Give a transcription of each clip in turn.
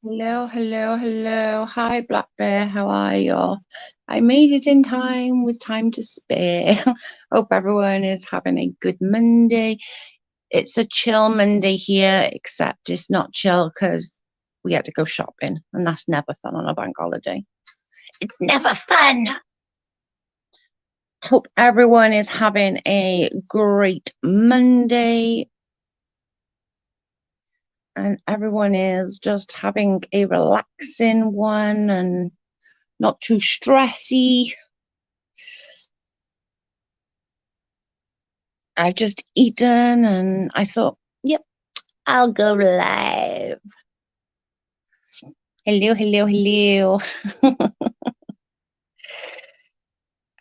Hello, hello, hello. Hi, Black Bear. How are you? I made it in time with time to spare. Hope everyone is having a good Monday. It's a chill Monday here, except it's not chill because we had to go shopping, and that's never fun on a bank holiday. It's never fun. Hope everyone is having a great Monday and everyone is just having a relaxing one and not too stressy. I've just eaten and I thought, yep, I'll go live. Hello, hello, hello.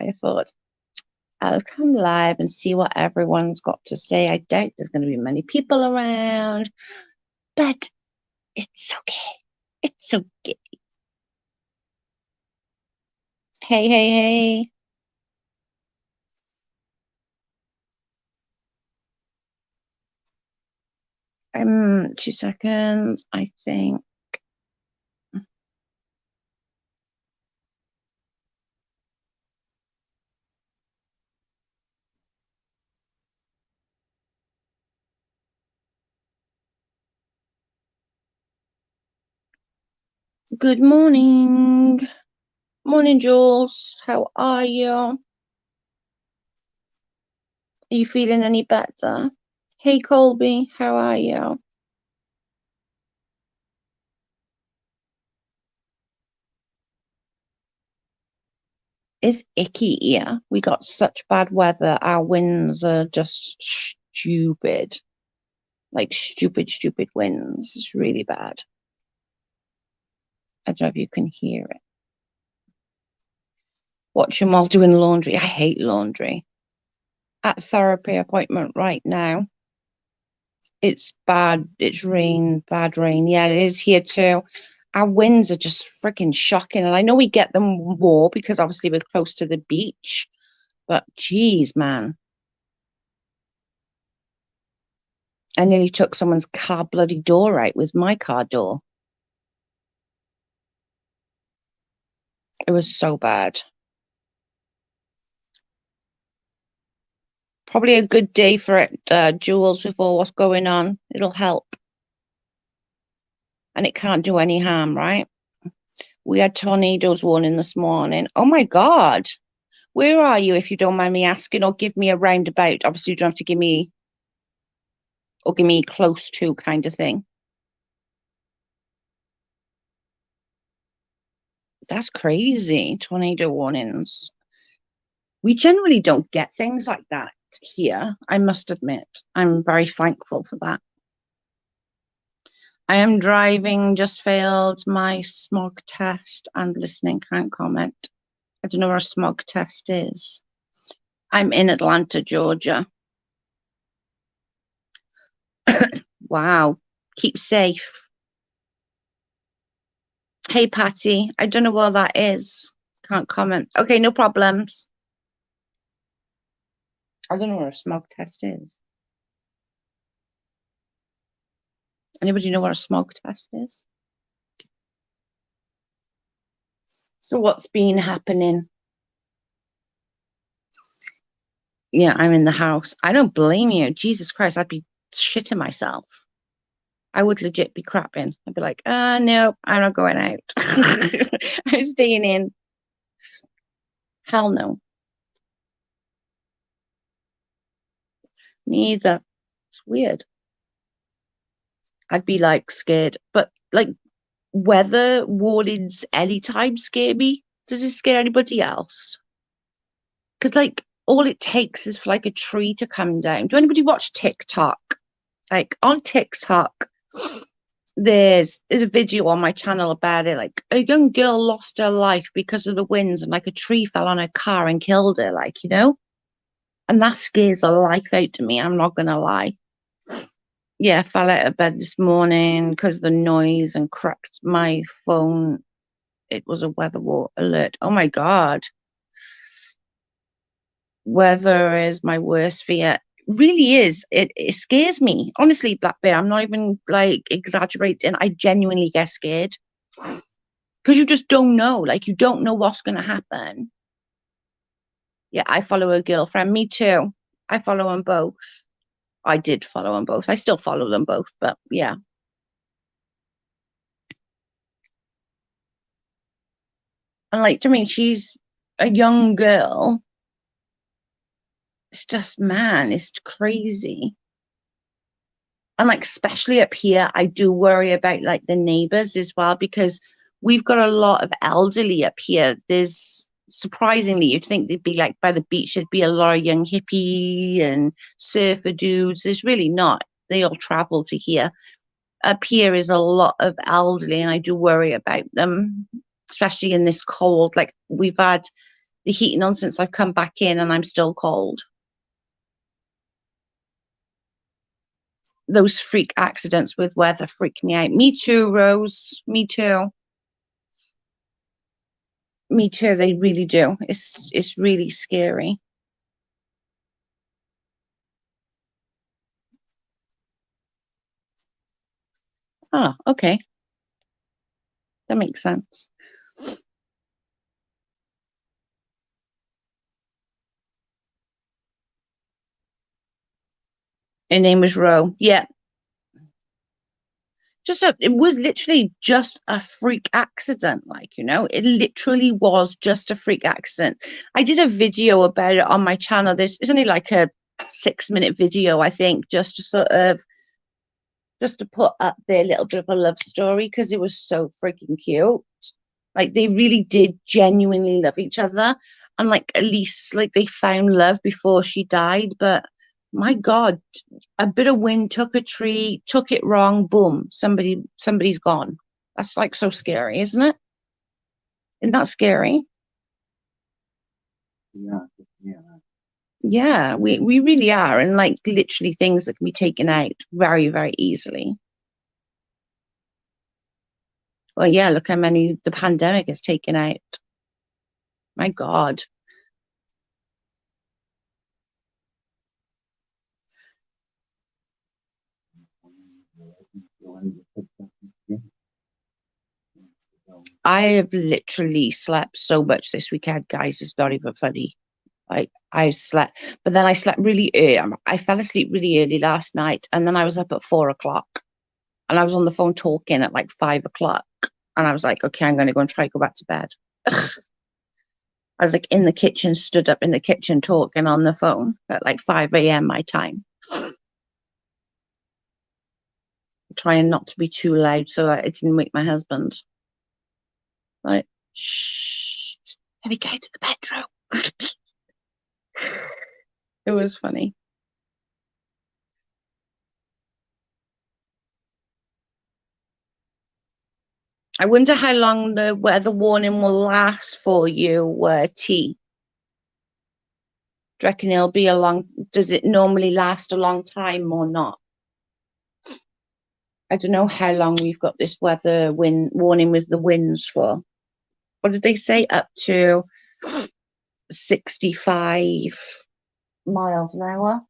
I thought I'll come live and see what everyone's got to say. I doubt there's going to be many people around, but it's okay. It's okay. Hey, hey, hey. 2 seconds, I think. Good morning. Morning, Jules. How are you? Are you feeling any better? Hey, Colby. How are you? It's icky here. We got such bad weather. Our winds are just stupid. Like stupid, stupid winds. It's really bad. I don't know if you can hear it. Watch them while doing laundry. I hate laundry. At therapy appointment right now. It's bad. It's rain, bad rain. Yeah, it is here too. Our winds are just freaking shocking. And I know we get them more because obviously we're close to the beach. But geez, man. I nearly took someone's car bloody door out with my car door. It was so bad. Probably a good day for it, Jules, before what's going on. It'll help. And it can't do any harm, right? We had tornadoes warning this morning. Oh my God. Where are you, if you don't mind me asking, or give me a roundabout? Obviously, you don't have to give me, or give me close to kind of thing. That's crazy. Tornado warnings. We generally don't get things like that here, I must admit. I'm very thankful for that. I am driving, just failed my smog test and listening, can't comment. I don't know where a smog test is. I'm in Atlanta, Georgia. Wow. Keep safe. Hey, Patty. I don't know what that is. Can't comment. Okay, no problems. I don't know where a smog test is. Anybody know what a smog test is? So what's been happening? Yeah, I'm in the house. I don't blame you. Jesus Christ, I'd be shitting myself. I would legit be crapping. I'd be like, no, I'm not going out. I'm staying in. Hell no. Me either. It's weird. I'd be like scared. But like weather warnings anytime scare me. Does it scare anybody else? Because like all it takes is for like a tree to come down. Do anybody watch TikTok? Like on TikTok, there's a video on my channel about it. Like a young girl lost her life because of the winds, and like a tree fell on her car and killed her. Like and that scares the life out of me. I'm not gonna lie. Yeah, I fell out of bed this morning because of the noise and cracked my phone. It was a alert. Oh my God. Weather is my worst fear. really is. It scares me. Honestly, Black Bear, I'm not even like exaggerating. I genuinely get scared because you just don't know. Like you don't know what's gonna happen. Yeah, I follow a girlfriend. Me too. I follow them both. I did follow them both. I still follow them both, but yeah. And like, I mean, she's a young girl. It's just, man, it's crazy. And like, especially up here, I do worry about like the neighbors as well because we've got a lot of elderly up here. There's surprisingly, you'd think they'd be like by the beach, there'd be a lot of young hippie and surfer dudes. There's really not. They all travel to here. Up here is a lot of elderly, and I do worry about them, especially in this cold. Like we've had the heating on since I've come back in, and I'm still cold. Those freak accidents with weather freak me out. Me too, Rose. Me too. Me too. They really do. It's really scary. Ah, okay. That makes sense. Her name was Ro. Yeah, it was literally just a freak accident, like, it literally was just a freak accident. I did a video about it on my channel. It's only like a 6-minute video, I think, just to put up their little bit of a love story because it was so freaking cute. Like they really did genuinely love each other, and like at least like they found love before she died. But my God, a bit of wind took a tree, took it wrong, boom, somebody's gone. That's like so scary, isn't it? Isn't that scary? Yeah, we really are, and like literally things that can be taken out very, very easily. Well, yeah, look how many the pandemic has taken out. My God. I have literally slept so much this weekend, guys. It's not even funny. I slept, but then I slept really early. I fell asleep really early last night, and then I was up at 4 o'clock, and I was on the phone talking at like 5 o'clock, and I was like, okay, I'm going to go and try to go back to bed. I was like in the kitchen, stood up in the kitchen talking on the phone at like 5 a.m. my time, trying not to be too loud so that it didn't wake my husband. Like, shh, let me go to the bedroom. It was funny. I wonder how long the weather warning will last for you, T. Do you reckon it'll be a long, does it normally last a long time or not? I don't know how long we've got this weather wind warning with the winds for. What did they say? Up to 65 miles an hour.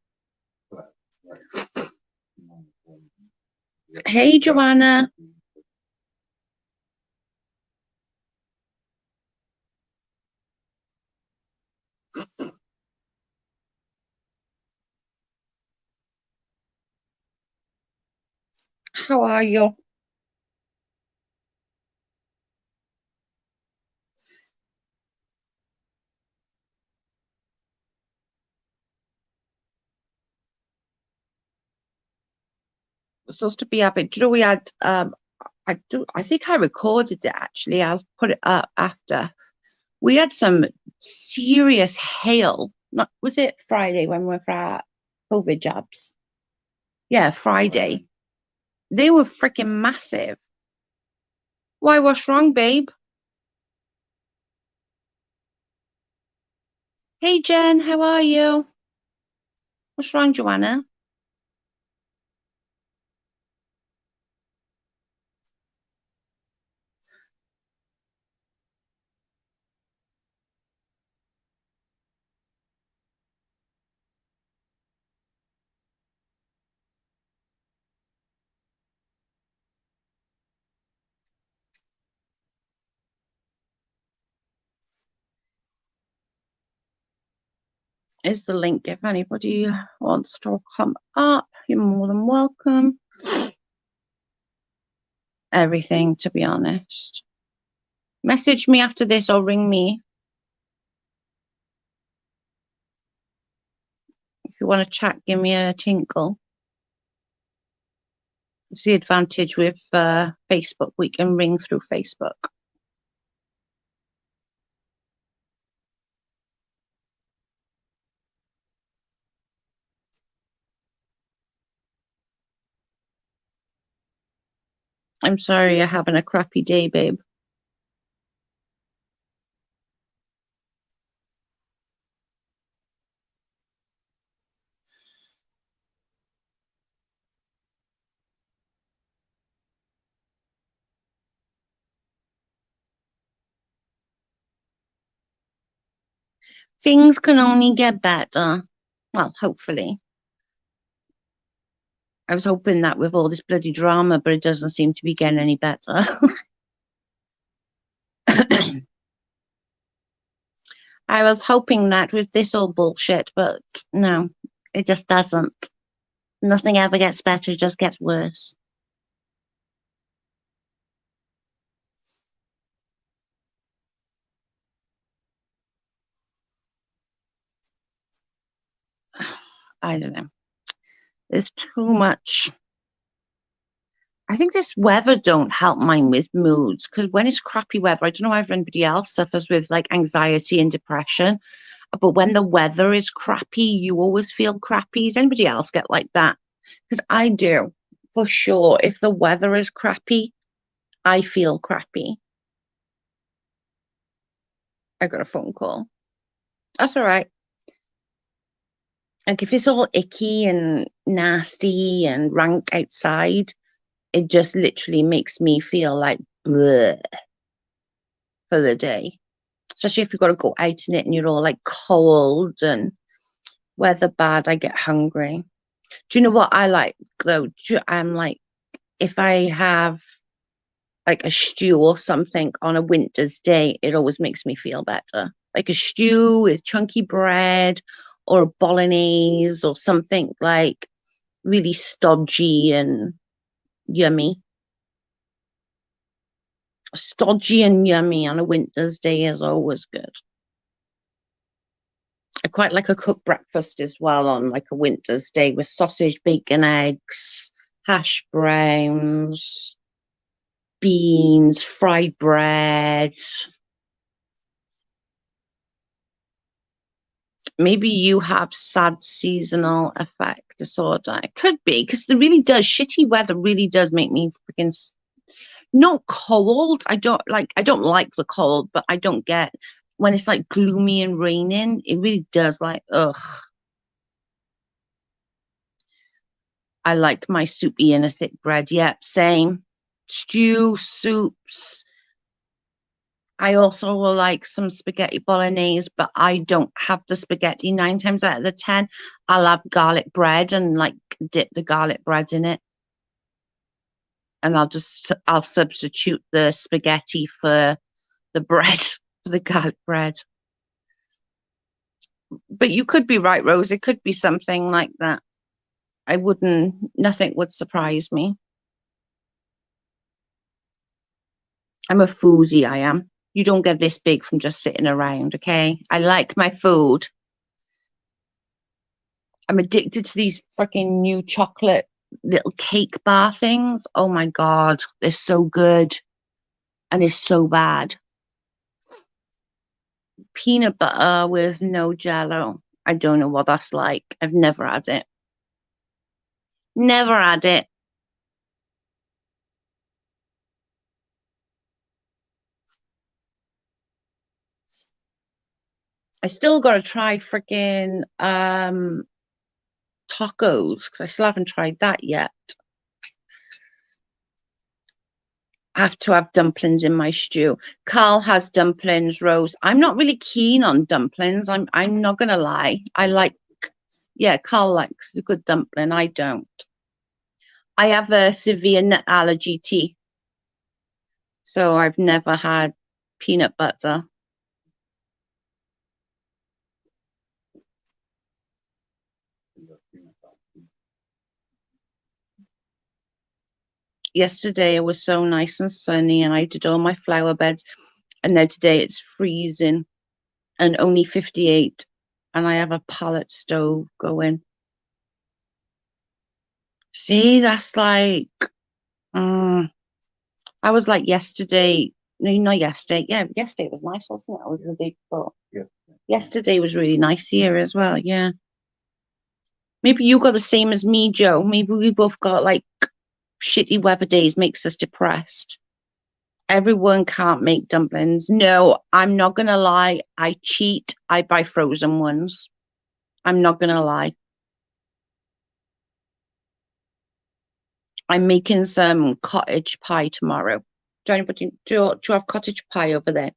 Hey, Joanna. How are you? We're supposed to be having, do you know, we had, I think I recorded it actually. I'll put it up after. We had some serious hail. Not was it Friday when we were for our COVID jabs? Yeah, Friday. They were freaking massive. Why, what's wrong, babe? Hey, Jen, how are you? What's wrong, Joanna? is the link. If anybody wants to come up, you're more than welcome. Everything, to be honest. Message me after this or ring me. If you want to chat, give me a tinkle. It's the advantage with Facebook. We can ring through Facebook. I'm sorry you're having a crappy day, babe. Things can only get better. Well, hopefully. I was hoping that with all this bloody drama, but it doesn't seem to be getting any better. I was hoping that with this old bullshit, but no, it just doesn't. Nothing ever gets better, it just gets worse. I don't know. There's too much. I think this weather don't help mine with moods because when it's crappy weather, I don't know if anybody else suffers with like anxiety and depression, but when the weather is crappy, you always feel crappy. Does anybody else get like that? Because I do, for sure. If the weather is crappy, I feel crappy. I got a phone call. That's all right. Like if it's all icky and nasty and rank outside, it just literally makes me feel like bleh for the day. Especially if you've got to go out in it and you're all like cold and weather bad, I get hungry. Do you know what I like though? I'm like, if I have like a stew or something on a winter's day, it always makes me feel better. Like a stew with chunky bread or a bolognese or something like really stodgy and yummy. Stodgy and yummy on a winter's day is always good. I quite like a cooked breakfast as well on like a winter's day with sausage, bacon, eggs, hash browns, beans, fried bread. Maybe you have sad seasonal affect disorder. It could be because it really does. Shitty weather really does make me freaking not cold. I don't like the cold, but I don't get when it's like gloomy and raining. It really does like ugh. I like my soupy and a thick bread. Yep, same. Stew, soups. I also will like some spaghetti bolognese, but I don't have the spaghetti 9 times out of the 10. I'll have garlic bread and like dip the garlic bread in it. And I'll substitute the spaghetti for the bread, for the garlic bread. But you could be right, Rose. It could be something like that. Nothing would surprise me. I'm a foodie, I am. You don't get this big from just sitting around, okay? I like my food. I'm addicted to these freaking new chocolate little cake bar things. Oh my God, they're so good. And it's so bad. Peanut butter with no jello. I don't know what that's like. I've never had it. Never had it. I still got to try freaking tacos because I still haven't tried that yet. I have to have dumplings in my stew. Carl has dumplings, Rose. I'm not really keen on dumplings. I'm not gonna lie. Yeah, Carl likes a good dumpling. I don't. I have a severe nut allergy tea, so I've never had peanut butter. Yesterday it was so nice and sunny and I did all my flower beds. And now today it's freezing and only 58. And I have a pallet stove going. See, that's like, I was like yesterday. No, not yesterday. Yeah, yesterday was nice, wasn't it? It was the day before. Yeah. Yesterday was really nice here as well. Yeah. Maybe you got the same as me, Joe. Maybe we both got like shitty weather days makes us depressed. Everyone can't make dumplings. No, I'm not gonna lie. I cheat. I buy frozen ones. I'm not gonna lie. I'm making some cottage pie tomorrow. Do you have cottage pie over there?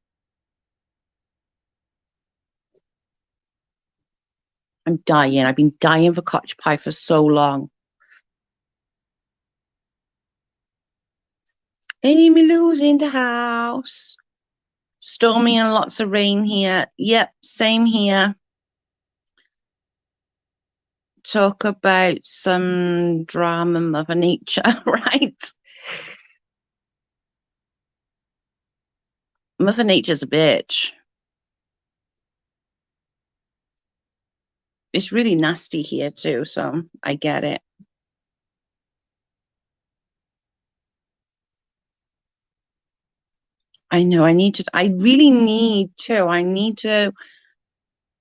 I'm dying. I've been dying for cottage pie for so long. Amy Lou's in the house. Stormy and lots of rain here. Yep, same here. Talk about some drama, Mother Nature, right? Mother Nature's a bitch. It's really nasty here too, so I get it. I know I really need to. I need to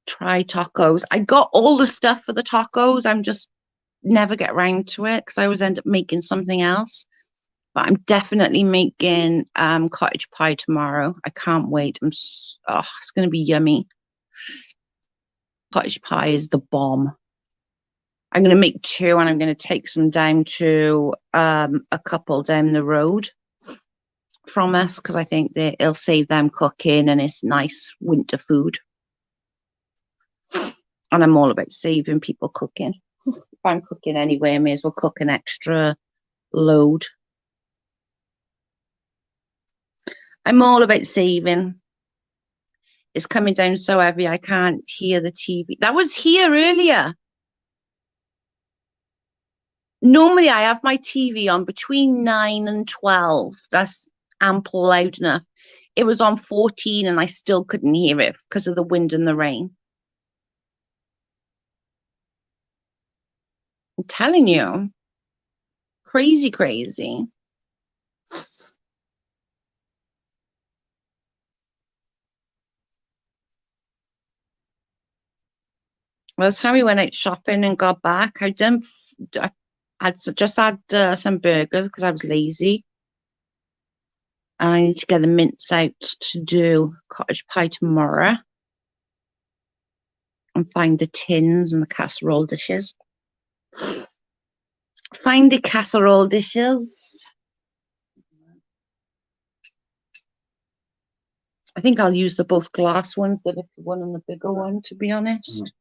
try tacos. I got all the stuff for the tacos. I'm just never get around to it because I always end up making something else. But I'm definitely making cottage pie tomorrow. I can't wait. It's gonna be yummy. Cottage pie is the bomb. I'm gonna make two, and I'm gonna take some down to a couple down the road from us because I think that it'll save them cooking, and it's nice winter food. And I'm all about saving people cooking. If I'm cooking anyway, I may as well cook an extra load. I'm all about saving. It's coming down so heavy I can't hear the TV. That was here earlier. Normally I have my TV on between 9 and 12. That's ample loud enough. It was on 14 and I still couldn't hear it because of the wind and the rain. I'm telling you. Crazy, crazy. By the time we went out shopping and got back, I just had some burgers because I was lazy. And I need to get the mince out to do cottage pie tomorrow. And find the tins and the casserole dishes. Find the casserole dishes. I think I'll use the both glass ones, the little one and the bigger one, to be honest.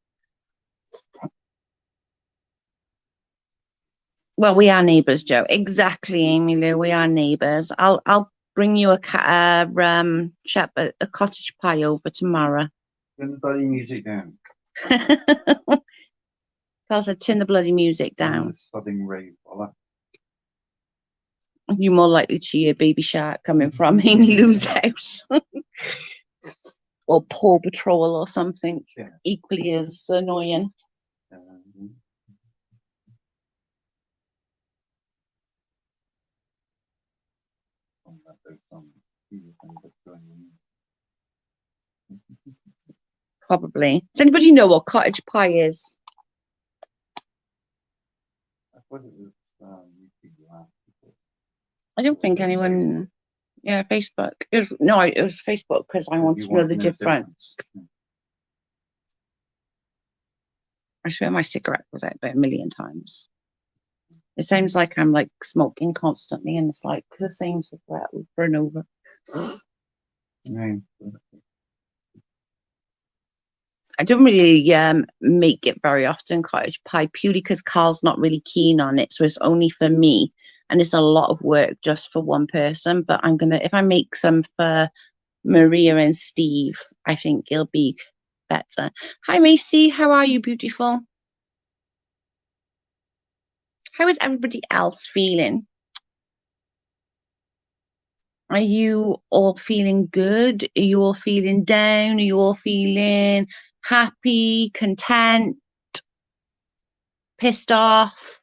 Well, we are neighbours, Joe. Exactly, Amy Lou. We are neighbours. I'll bring you a cottage pie over tomorrow. Turn the bloody music down. Tell her turn the bloody music down. Sobbing rave. You're more likely to hear Baby Shark coming from Amy Lou's house. Or Paw Patrol or something equally as annoying. Probably. Does anybody know what cottage pie is? I don't think anyone. Yeah, Facebook. It was Facebook because I wanted to know the difference. I swear my cigarette was out about 1,000,000 times. It sounds like I'm like smoking constantly, and it's like the same cigarette over and over. I don't really make it very often, cottage pie, purely because Carl's not really keen on it. So it's only for me. And it's a lot of work just for one person. But if I make some for Maria and Steve, I think it'll be better. Hi, Macy. How are you, beautiful? How is everybody else feeling? Are you all feeling good? Are you all feeling down? Are you all feeling happy, content, pissed off,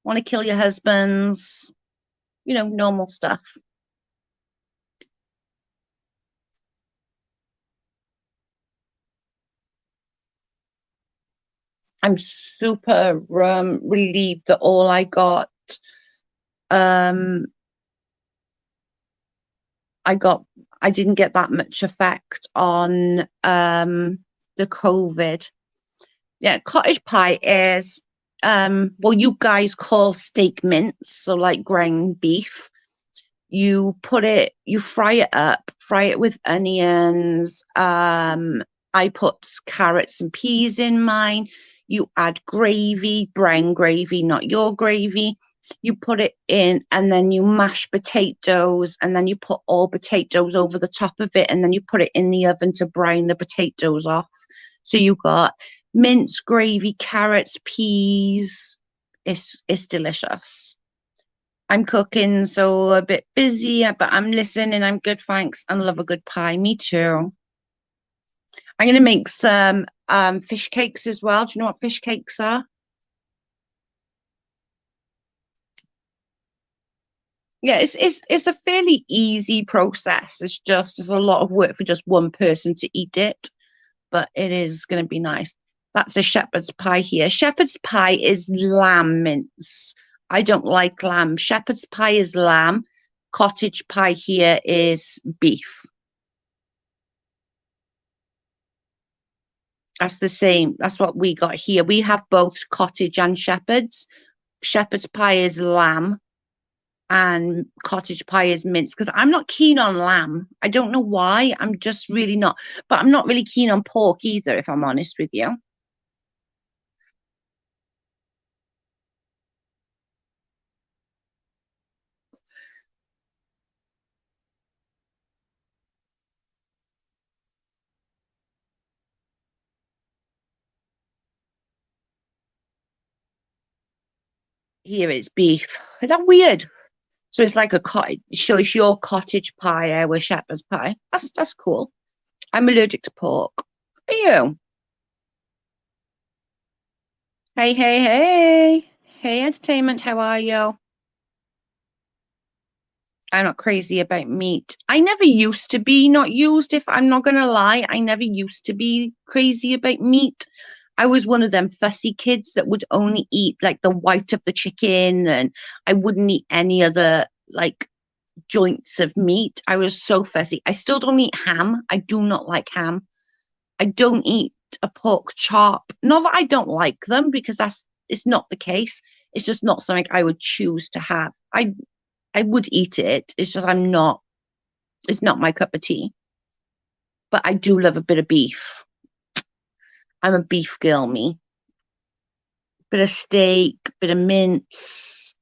want to kill your husbands? You know, normal stuff. I'm super relieved that all I got, um, I got, I didn't get that much effect on the COVID. Yeah, cottage pie is well, you guys call steak mince, so like ground beef. You fry it up, fry it with onions. I put carrots and peas in mine. You add gravy, brown gravy, not your gravy. You put it in, and then you mash potatoes, and then you put all potatoes over the top of it, and then you put it in the oven to brown the potatoes off. So you got minced gravy, carrots, peas. It's delicious. I'm cooking, so a bit busy, but I'm listening. I'm good, thanks, and love a good pie. Me too. I'm gonna make some fish cakes as well. Do you know what fish cakes are? Yeah, it's a fairly easy process. It's a lot of work for just one person to eat it, but it is gonna be nice. That's a shepherd's pie here. Shepherd's pie is lamb mince. I don't like lamb. Shepherd's pie is lamb. Cottage pie here is beef. That's the same. That's what we got here. We have both cottage and shepherd's. Shepherd's pie is lamb and cottage pie is mince because I'm not keen on lamb. I don't know why. I'm just really not. But I'm not really keen on pork either, if I'm honest with you. Here it's beef. Is that weird? So it's like a cottage. So it's your cottage pie, our shepherd's pie. That's cool. I'm allergic to pork. Are you? Hey, hey, hey. Hey, entertainment, how are you? I'm not crazy about meat. I never used to be, not used, if I'm not gonna lie. I never used to be crazy about meat. I was one of them fussy kids that would only eat like the white of the chicken, and I wouldn't eat any other like joints of meat. I was so fussy. I still don't eat ham. I do not like ham. I don't eat a pork chop. Not that I don't like them, because that's it's not the case. It's just not something I would choose to have. I would eat it. It's just it's not my cup of tea. But I do love a bit of beef. I'm a beef girl, me. Bit of steak, bit of mince,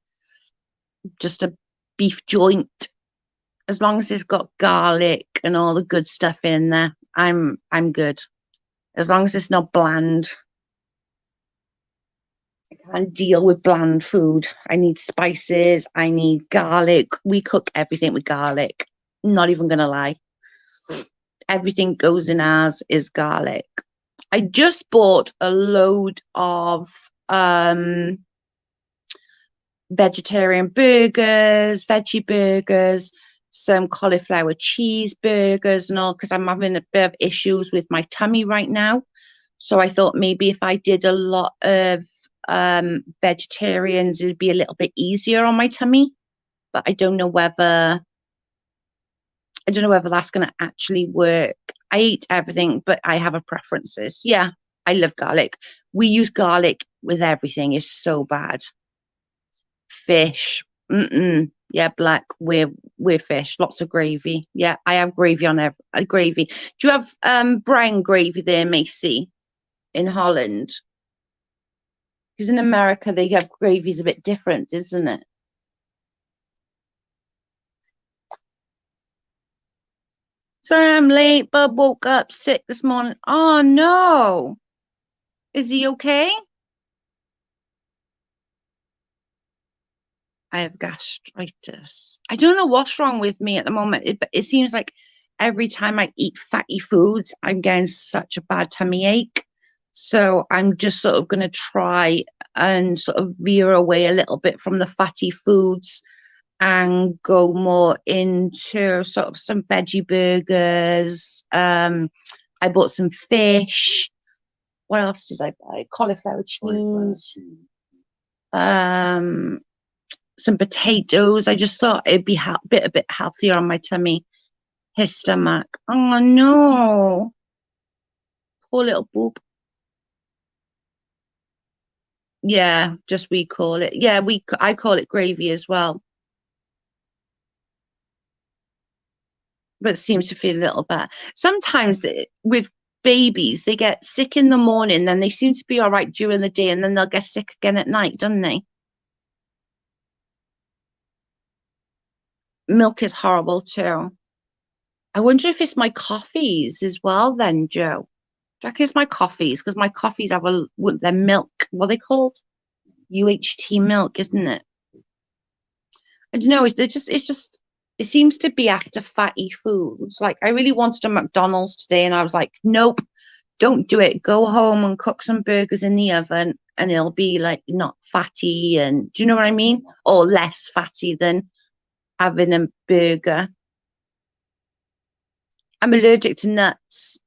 just a beef joint. As long as it's got garlic and all the good stuff in there, I'm good. As long as it's not bland. I can't deal with bland food. I need spices. I need garlic. We cook everything with garlic. Not even gonna lie. Everything goes in ours is garlic. I just bought a load of vegetarian burgers, veggie burgers, some cauliflower cheeseburgers and all, because I'm having a bit of issues with my tummy right now. So I thought maybe if I did a lot of vegetarians, it'd be a little bit easier on my tummy. But I don't know whether that's going to actually work. I eat everything, but I have a preferences. Yeah, I love garlic. We use garlic with everything. It's so bad. Fish. Mm-mm. Yeah, black. We're fish. Lots of gravy. Yeah, I have gravy on gravy. Do you have brown gravy there, Macy, in Holland? Because in America they have gravy's a bit different, isn't it? Sorry I'm late, but woke up sick this morning. Oh no. Is he okay? I have gastritis. I don't know what's wrong with me at the moment. It seems like every time I eat fatty foods, I'm getting such a bad tummy ache. So I'm just sort of going to try and sort of veer away a little bit from the fatty foods and go more into sort of some veggie burgers. I bought some fish. What else did I buy? Cauliflower cheese. Um, some potatoes. I just thought it'd be a bit healthier on my tummy, his stomach. Oh no, poor little boob. Yeah, just we call it. Yeah, I call it gravy as well, but it seems to feel a little better. Sometimes with babies, they get sick in the morning, then they seem to be all right during the day, and then they'll get sick again at night, don't they? Milk is horrible too. I wonder if it's my coffees as well, then, Joe. Do you reckon it's my coffees? Because my coffees have their milk. What are they called? UHT milk, isn't it? I don't know. It seems to be after fatty foods. Like I really wanted a McDonald's today, and I was like, nope, don't do it. Go home and cook some burgers in the oven, and it'll be like not fatty, and do you know what I mean? Or less fatty than having a burger. I'm allergic to nuts.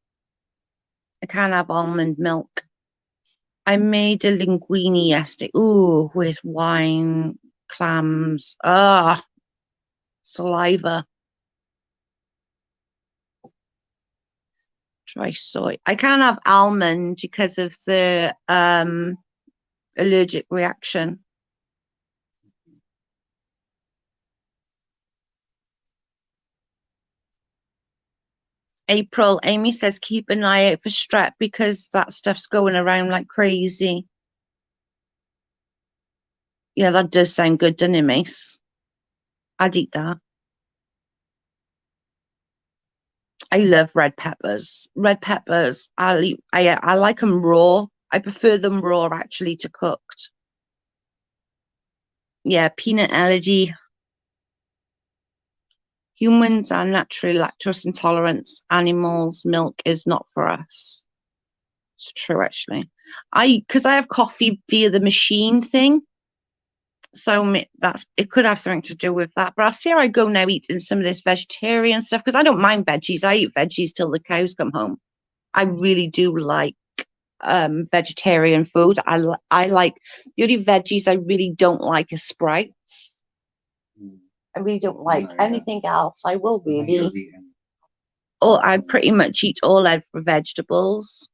I can't have almond milk. I made a linguine yesterday. Ooh, with wine, clams. Ah, saliva. Dry soy. I can't have almond because of the allergic reaction. April, Amy says keep an eye out for strep because that stuff's going around like crazy. Yeah, that does sound good, doesn't it, Mace? I'd eat that. I love red peppers. Red peppers, I'll eat. I like them raw. I prefer them raw actually to cooked. Yeah, peanut allergy. Humans are naturally lactose intolerant. Animals' milk is not for us. It's true, actually. Because I have coffee via the machine thing, so that's it could have something to do with that. But I'll see how I go now eating some of this vegetarian stuff because I don't mind veggies. I eat veggies till the cows come home. I really do like vegetarian food. I like the only veggies I really don't like is sprouts. I really don't like anything else. I will really. Or I pretty much eat all out for vegetables.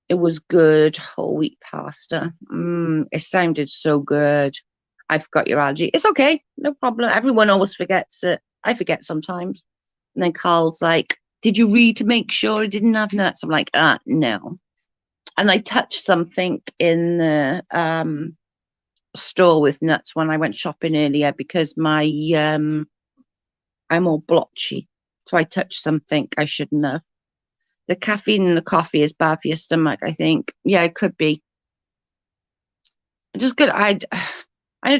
It was good. Whole wheat pasta. It sounded so good. I forgot your allergy. It's okay. No problem. Everyone always forgets it. I forget sometimes. And then Carl's like, did you read to make sure it didn't have nuts? I'm like, no. And I touched something in the store with nuts when I went shopping earlier because I'm all blotchy. So I touched something I shouldn't have. The caffeine in the coffee is bad for your stomach, I think. Yeah, it could be. Just good. I'd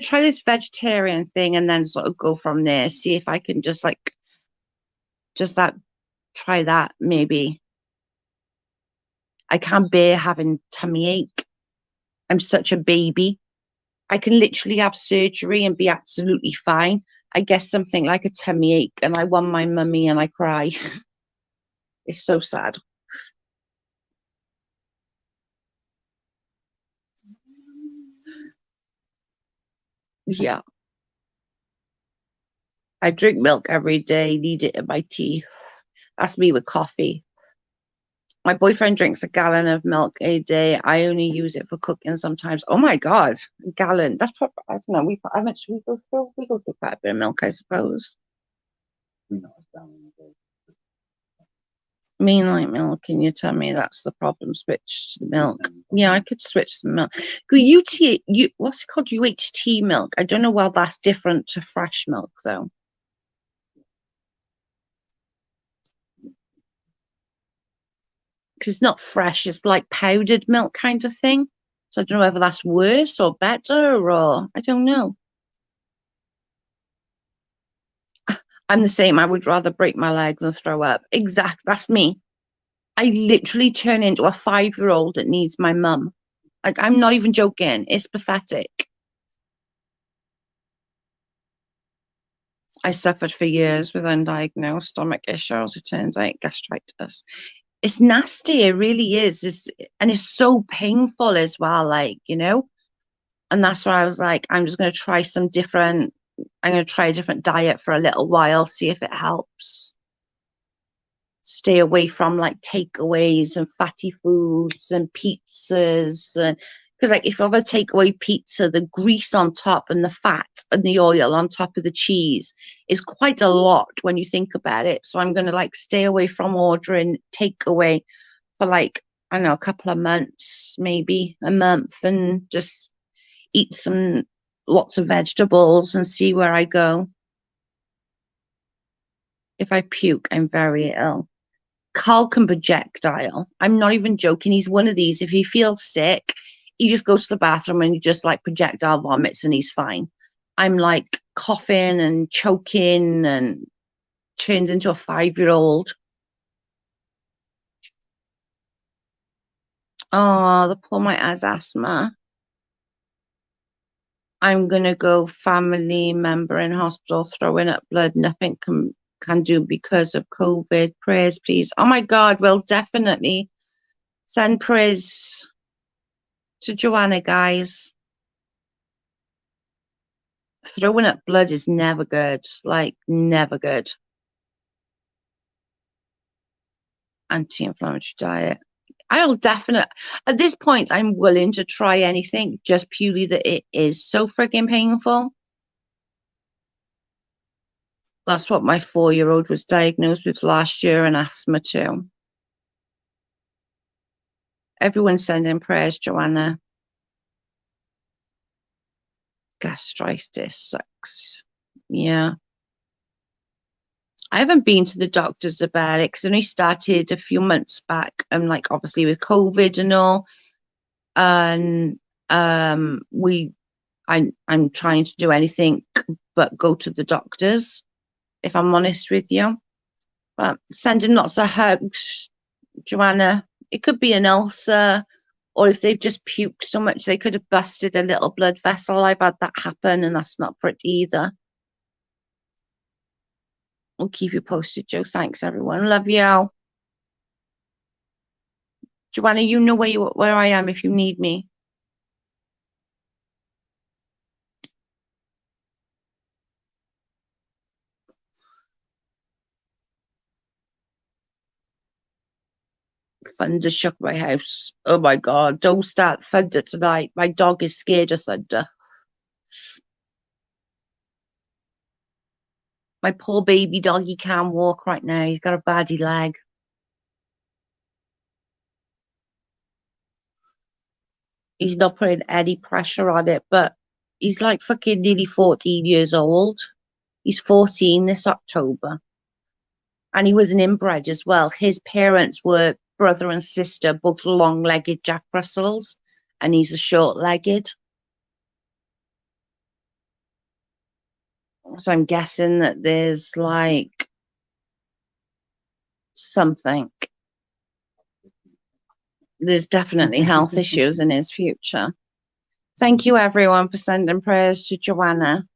try this vegetarian thing and then sort of go from there. See if I can just that try that maybe. I can't bear having tummy ache. I'm such a baby. I can literally have surgery and be absolutely fine. I guess something like a tummy ache and I want my mummy and I cry. It's so sad. Yeah. I drink milk every day, need it in my tea. That's me with coffee. My boyfriend drinks a gallon of milk a day. I only use it for cooking sometimes. Oh my God, a gallon. That's probably, I don't know. I mentioned we go through quite a bit of milk, I suppose. Mean like milk in your tummy, that's the problem. Switch to milk. Yeah, I could switch to milk. What's it called? UHT milk. I don't know why that's different to fresh milk though. Because it's not fresh, it's like powdered milk kind of thing. So I don't know whether that's worse or better, or I don't know. I'm the same. I would rather break my leg than throw up. Exact. That's me. I literally turn into a 5-year-old that needs my mum. Like, I'm not even joking. It's pathetic. I suffered for years with undiagnosed stomach issues. It turns out gastritis. It's nasty. It really is. And it's so painful as well. Like, you know. And that's why I was like, I'm just going to try some different. I'm going to try a different diet for a little while, see if it helps. Stay away from like takeaways and fatty foods and pizzas, and because like if you have a takeaway pizza, the grease on top and the fat and the oil on top of the cheese is quite a lot when you think about it. So I'm going to like stay away from ordering takeaway for like, I don't know, a couple of months, maybe a month, and just eat lots of vegetables and see where I go. If I puke, I'm very ill. Carl can projectile. I'm not even joking. He's one of these. If he feels sick, he just goes to the bathroom and he just like projectile vomits and he's fine. I'm like coughing and choking and turns into a 5-year-old. Oh, the poor mite has asthma. I'm gonna go family member in hospital throwing up blood. Nothing can do because of COVID. Prayers, please. Oh my God, we'll definitely send prayers to Joanna, guys. Throwing up blood is never good. Like, never good. Anti-inflammatory diet. I'll definitely, at this point, I'm willing to try anything just purely that it is so frigging painful. That's what my 4-year-old was diagnosed with last year, and asthma too. Everyone's sending prayers, Joanna. Gastritis sucks. Yeah. I haven't been to the doctors about it because I only started a few months back, and like obviously with COVID and all. And I'm trying to do anything but go to the doctors, if I'm honest with you. But sending lots of hugs, Joanna. It could be an ulcer, or if they've just puked so much they could have busted a little blood vessel. I've had that happen, and that's not pretty either. I'll keep you posted, Joe. Thanks, everyone. Love you. Joanna, you know where I am if you need me. Thunder shook my house. Oh my God, don't start thunder tonight. My dog is scared of thunder. My poor baby dog, he can't walk right now. He's got a baddie leg. He's not putting any pressure on it, but he's like fucking nearly 14 years old. He's 14 this October. And he was an inbred as well. His parents were brother and sister, both long-legged Jack Russells, and he's a short-legged. So I'm guessing that there's like something. There's definitely health issues in his future. Thank you, everyone, for sending prayers to Joanna.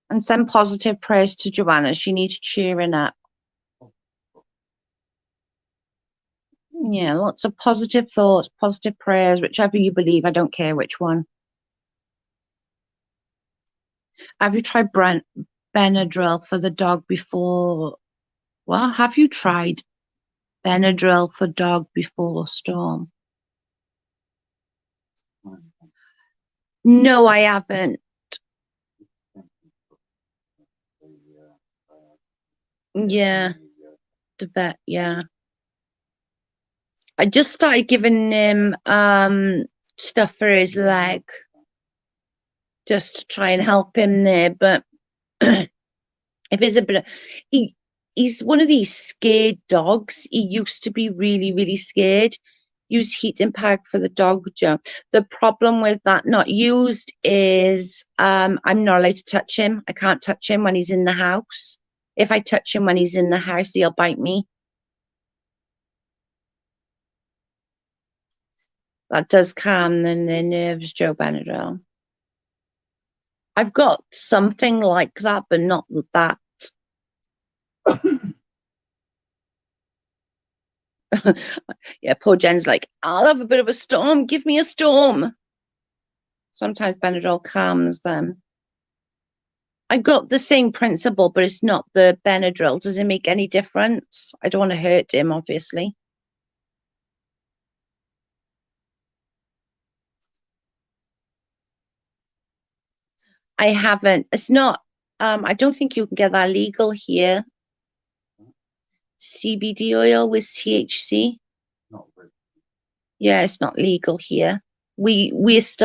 And send positive prayers to Joanna. She needs cheering up. Yeah, lots of positive thoughts, positive prayers, whichever you believe. I don't care which one. Have you tried Benadryl for the dog before? Well, have you tried Benadryl for dog before Storm? No, I haven't. Yeah, the vet, yeah. I just started giving him stuff for his leg just to try and help him there, but if it's a bit he's one of these scared dogs. He used to be really, really scared. Use heating pad for the dog, Joe. The problem with that not used is I'm not allowed to touch him. I can't touch him when he's in the house. If I touch him when he's in the house, he'll bite me. That does calm the nerves, Joe Benadryl. I've got something like that, but not that. Yeah, poor Jen's like, I'll have a bit of a storm. Give me a storm. Sometimes Benadryl calms them. I got the same principle, but it's not the Benadryl. Does it make any difference? I don't want to hurt him, obviously. I haven't. It's not. I don't think you can get that legal here. CBD oil with THC. Not really. Yeah, it's not legal here. It's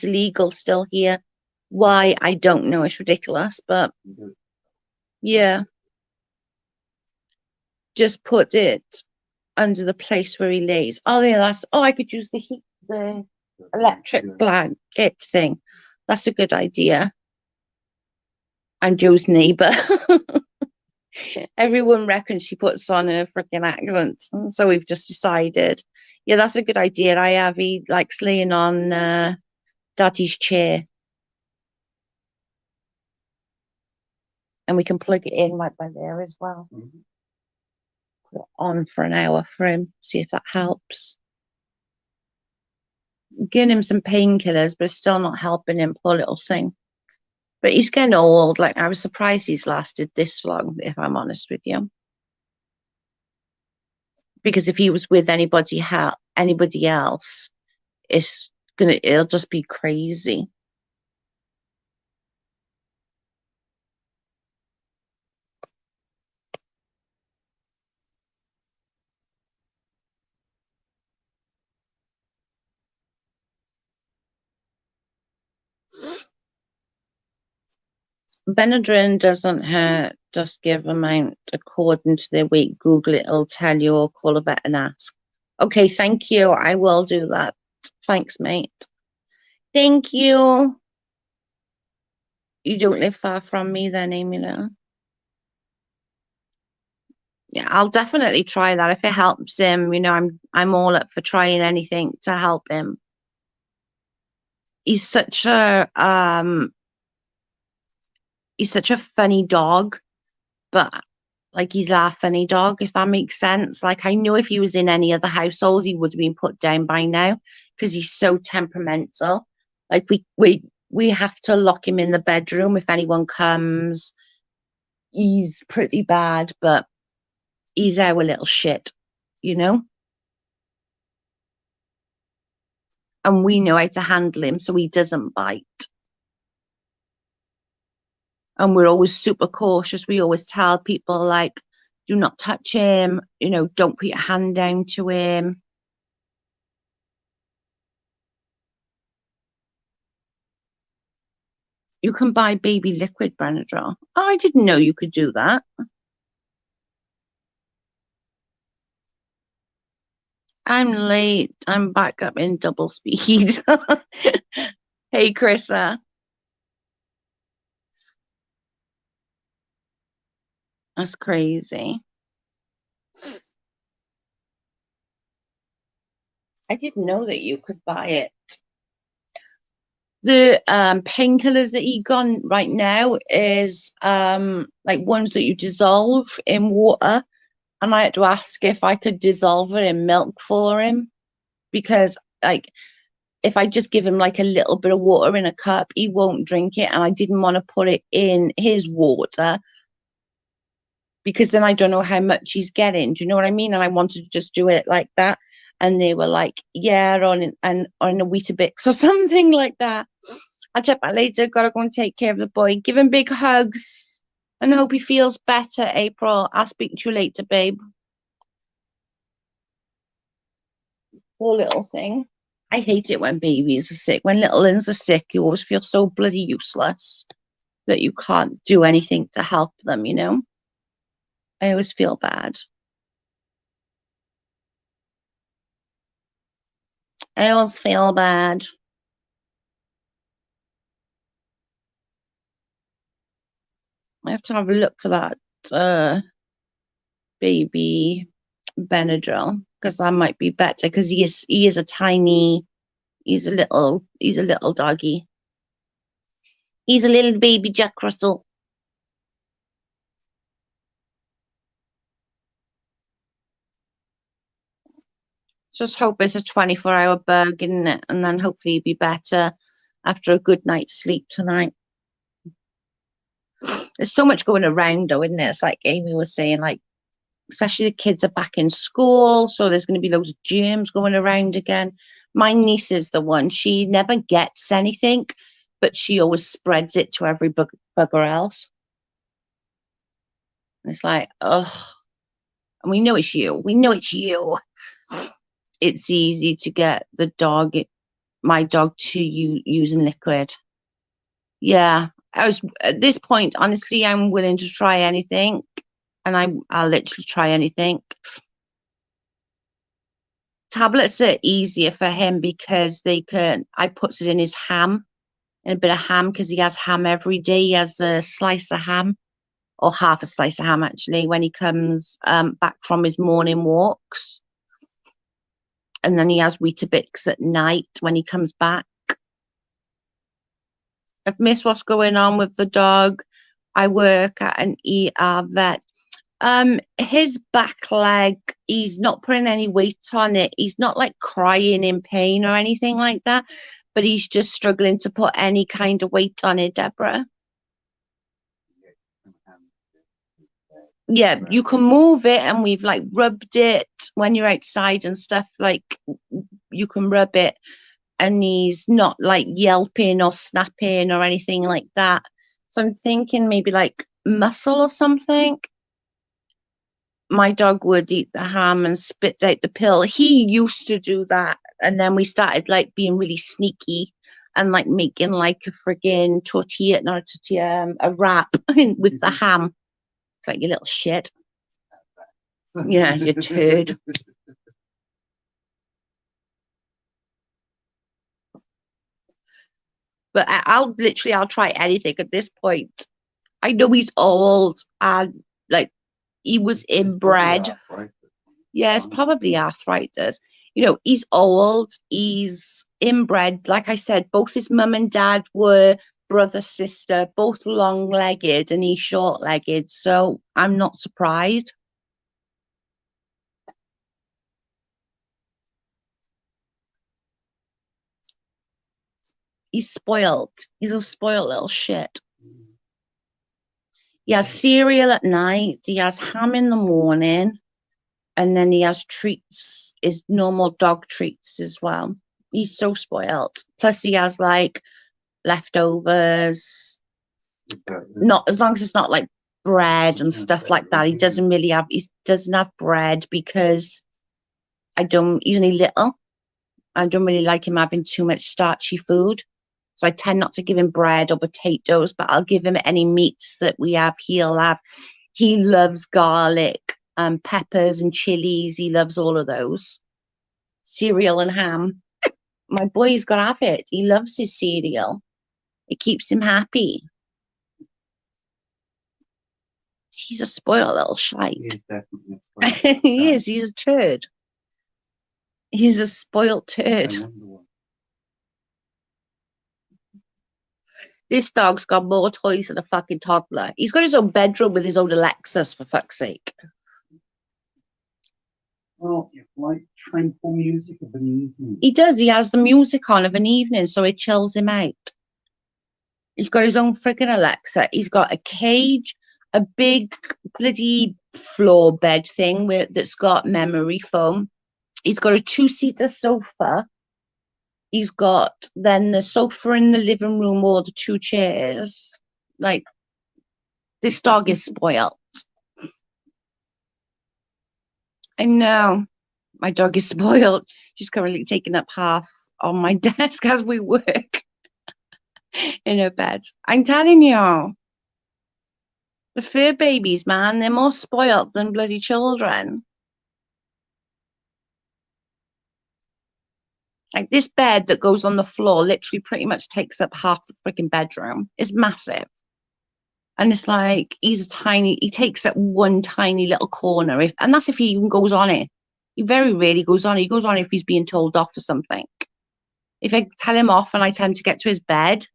legal still here. Why, I don't know. It's ridiculous, but yeah. Just put it under the place where he lays. Oh yeah, I could use the electric blanket thing. That's a good idea. I'm Joe's neighbour. Everyone reckons she puts on a freaking accent. So we've just decided. Yeah, that's a good idea. He likes laying on Daddy's chair. And we can plug it in right by there as well. Mhm. Put it on for an hour for him. See if that helps. Giving him some painkillers, but it's still not helping him, poor little thing. But he's getting old. Like, I was surprised he's lasted this long, if I'm honest with you. Because if he was with anybody else, it'll just be crazy. Benadryl doesn't hurt. Just give amount according to their weight. Google it. It'll tell you, or call a vet and ask. Okay, thank you. I will do that. Thanks, mate. Thank you. You don't live far from me then, Amy. Yeah, I'll definitely try that if it helps him. I'm all up for trying anything to help him. He's such a funny dog, but like he's our funny dog, if that makes sense. Like, I know if he was in any other household, he would have been put down by now because he's so temperamental. Like we have to lock him in the bedroom if anyone comes. He's pretty bad, but he's our little shit, you know? And we know how to handle him so he doesn't bite. And we're always super cautious. We always tell people, like, do not touch him, don't put your hand down to him. You can buy baby liquid Benadryl. Oh, I didn't know you could do that. I'm late. I'm back up in double speed. Hey, Chrissa. That's crazy. I didn't know that you could buy it. The painkillers that he got right now is like ones that you dissolve in water. And I had to ask if I could dissolve it in milk for him. Because, like, if I just give him like a little bit of water in a cup, he won't drink it. And I didn't want to put it in his water because then I don't know how much he's getting. Do you know what I mean? And I wanted to just do it like that. And they were like, yeah, on a Weetabix or something like that. I'll check back later. Gotta go and take care of the boy. Give him big hugs and hope he feels better, April. I'll speak to you later, babe. Poor little thing. I hate it when babies are sick. When little ones are sick, you always feel so bloody useless that you can't do anything to help them, I always feel bad. I always feel bad. I have to have a look for that baby Benadryl because that might be better because he is a tiny, he's a little doggy. He's a little baby Jack Russell. Just hope it's a 24-hour bug, isn't it? And then hopefully he'll be better after a good night's sleep tonight. There's so much going around though, isn't it? It's like Amy was saying, like, especially the kids are back in school, so there's going to be loads of germs going around again. My niece is the one, she never gets anything, but she always spreads it to every bugger else. And it's like, oh, and we know it's you. We know it's you. It's easy to get my dog to using liquid. Yeah, at this point, honestly, I'm willing to try anything, and I'll literally try anything. Tablets are easier for him because I puts it in his ham, in a bit of ham, because he has ham every day. He has a slice of ham, or half a slice of ham actually, when he comes back from his morning walks. And then he has Weetabix at night when he comes back. I've missed what's going on with the dog. I work at an ER vet. His back leg, he's not putting any weight on it. He's not like crying in pain or anything like that, but he's just struggling to put any kind of weight on it, Deborah. Yeah, you can move it, and we've like rubbed it when you're outside and stuff, like you can rub it, and he's not like yelping or snapping or anything like that. So I'm thinking maybe like muscle or something. My dog would eat the ham and spit out the pill. He used to do that, and then we started like being really sneaky and like making like a friggin' tortilla, not a tortilla, a wrap with the ham. It's like, you little shit. Yeah, you turd. But I'll try anything at this point. I know he's old and like he was inbred. Yeah, it's probably arthritis. You know, he's old, he's inbred. Like I said, both his mum and dad were brother, sister, both long legged, and he's short legged. So I'm not surprised. He's spoiled. He's a spoiled little shit. He has cereal at night, he has ham in the morning, and then he has treats, his normal dog treats as well. He's so spoiled. Plus, he has like leftovers. Not as long as it's not like bread and stuff like that. He doesn't have bread because he's only little. I don't really like him having too much starchy food. So I tend not to give him bread or potatoes, but I'll give him any meats that we have. He'll have. He loves garlic, peppers and chilies. He loves all of those. Cereal and ham. My boy's got to have it. He loves his cereal. It keeps him happy. He's a spoiled little shite. He is definitely a spoiled He is. He's a turd. He's a spoiled turd. This dog's got more toys than a fucking toddler. He's got his own bedroom with his own Alexis, for fuck's sake. Well, you like tranquil music of an evening. He does. He has the music on of an evening, so it chills him out. He's got his own freaking Alexa. He's got a cage, a big bloody floor bed thing that's got memory foam. He's got a two-seater sofa. He's got then the sofa in the living room or the two chairs. Like, this dog is spoiled. I know. My dog is spoiled. She's currently taking up half on my desk as we work in her bed. I'm telling you. The fur babies, man, they're more spoiled than bloody children. Like this bed that goes on the floor literally pretty much takes up half the freaking bedroom. It's massive. And it's like he takes up one tiny little corner, and that's if he even goes on it. He very rarely goes on it. He goes on if he's being told off for something. If I tell him off and I tell him to get to his bed,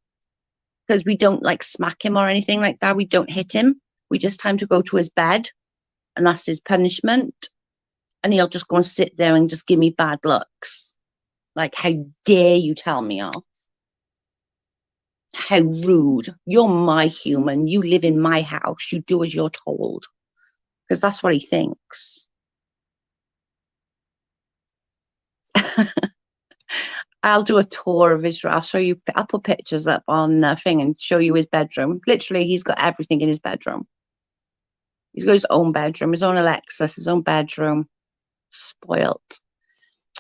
because we don't like smack him or anything like that, we don't hit him. We just tell him to go to his bed, and that's his punishment. And he'll just go and sit there and just give me bad looks. Like, how dare you tell me off? How rude. You're my human. You live in my house. You do as you're told. Because that's what he thinks. I'll do a tour of his room. I'll show you. I'll put pictures up on the thing and show you his bedroom. Literally, he's got everything in his bedroom. He's got his own bedroom, his own Alexis, his own bedroom. Spoilt.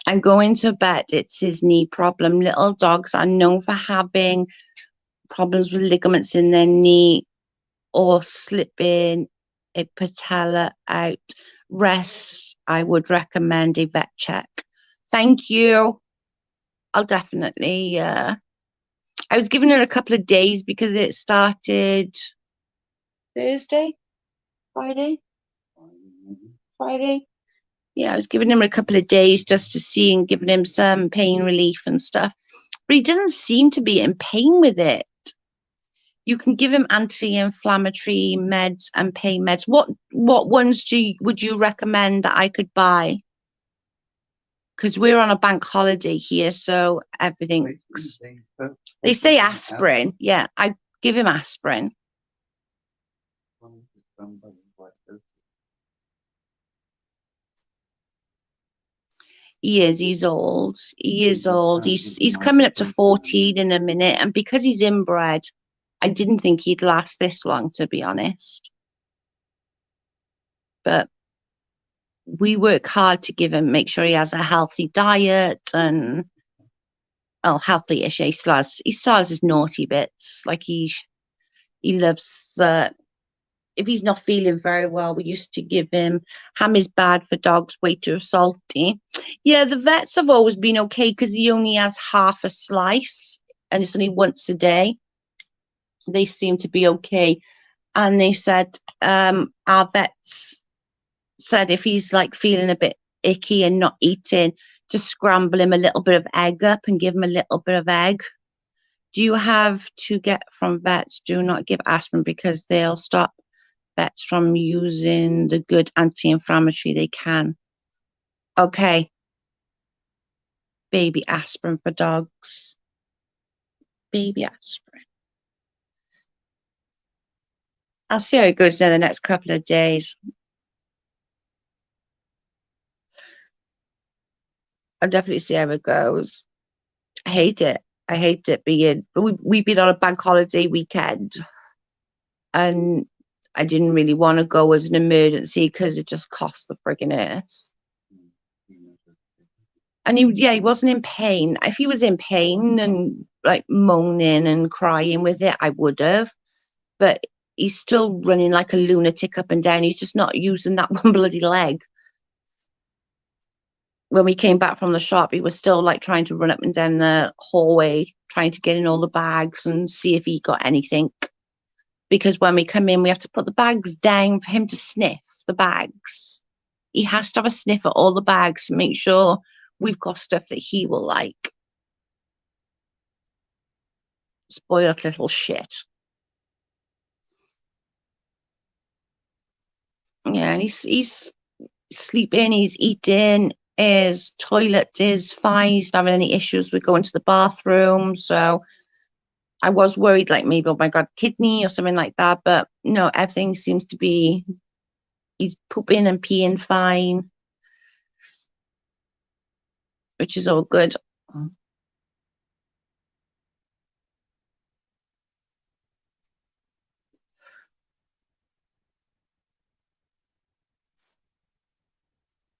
And going to bed, it's his knee problem. Little dogs are known for having problems with ligaments in their knee or slipping a patella out. Rest, I would recommend a vet check. Thank you. I'll definitely, I was giving it a couple of days because it started Thursday, Friday. Yeah, I was giving him a couple of days just to see and giving him some pain relief and stuff. But he doesn't seem to be in pain with it. You can give him anti-inflammatory meds and pain meds. What ones would you recommend that I could buy? Because we're on a bank holiday here, so everything. They say aspirin. Yeah, I give him aspirin. He's old. He is old. He's coming up to 14 in a minute. And because he's inbred, I didn't think he'd last this long, to be honest. But we work hard to make sure he has a healthy diet and healthy-ish. He still has his naughty bits. Like he loves if he's not feeling very well, we used to give him ham is bad for dogs, way too salty. Yeah, the vets have always been okay because he only has half a slice and it's only once a day. They seem to be okay. And they said our vets said if he's like feeling a bit icky and not eating, just scramble him a little bit of egg up and give him a little bit of egg. Do you have to get from vets? Do not give aspirin because they'll stop vets from using the good anti-inflammatory they can. Okay. Baby aspirin for dogs. Baby aspirin. I'll see how it goes in the next couple of days. I'll definitely see how it goes. I hate it. I hate it being, but we've been on a bank holiday weekend and I didn't really want to go as an emergency because it just cost the friggin' earth. And he wasn't in pain. If he was in pain and like moaning and crying with it, I would have. But he's still running like a lunatic up and down. He's just not using that one bloody leg. When we came back from the shop, he was still like trying to run up and down the hallway, trying to get in all the bags and see if he got anything. Because when we come in, we have to put the bags down for him to sniff the bags. He has to have a sniff at all the bags to make sure we've got stuff that he will like. Spoiled little shit. Yeah, and he's sleeping, he's eating, his toilet is fine, he's not having any issues with going to the bathroom. So I was worried like maybe, oh my God, kidney or something like that. But no, everything seems to be, he's pooping and peeing fine, which is all good.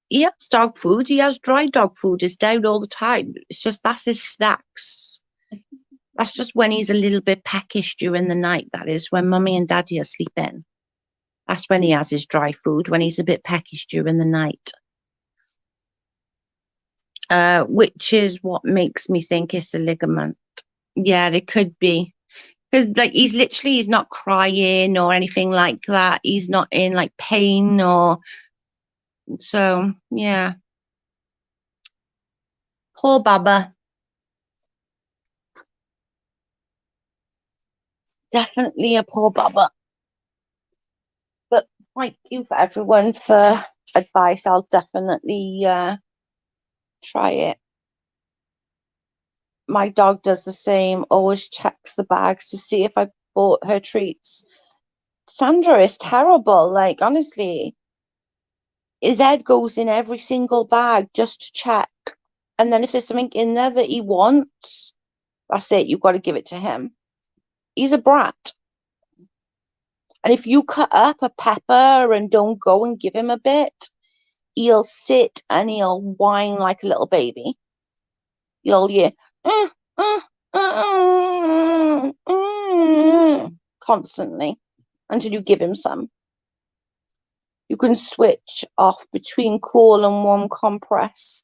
He has dog food. He has dry dog food. It's down all the time. It's just that's his snacks. That's just when he's a little bit peckish during the night. That is when mummy and daddy are sleeping. That's when he has his dry food, when he's a bit peckish during the night. which is what makes me think it's a ligament. Yeah, it could be. Because like he's not crying or anything like that. He's not in like pain or so yeah. Poor Baba. Definitely a poor Baba. But thank you for everyone for advice. I'll definitely try it. My dog does the same, always checks the bags to see if I bought her treats. Sandra is terrible. Like, honestly, his head goes in every single bag just to check. And then if there's something in there that he wants, that's it. You've got to give it to him. He's a brat. And if you cut up a pepper and don't go and give him a bit, he'll sit and he'll whine like a little baby. You'll hear constantly until you give him some. You can switch off between cool and warm compress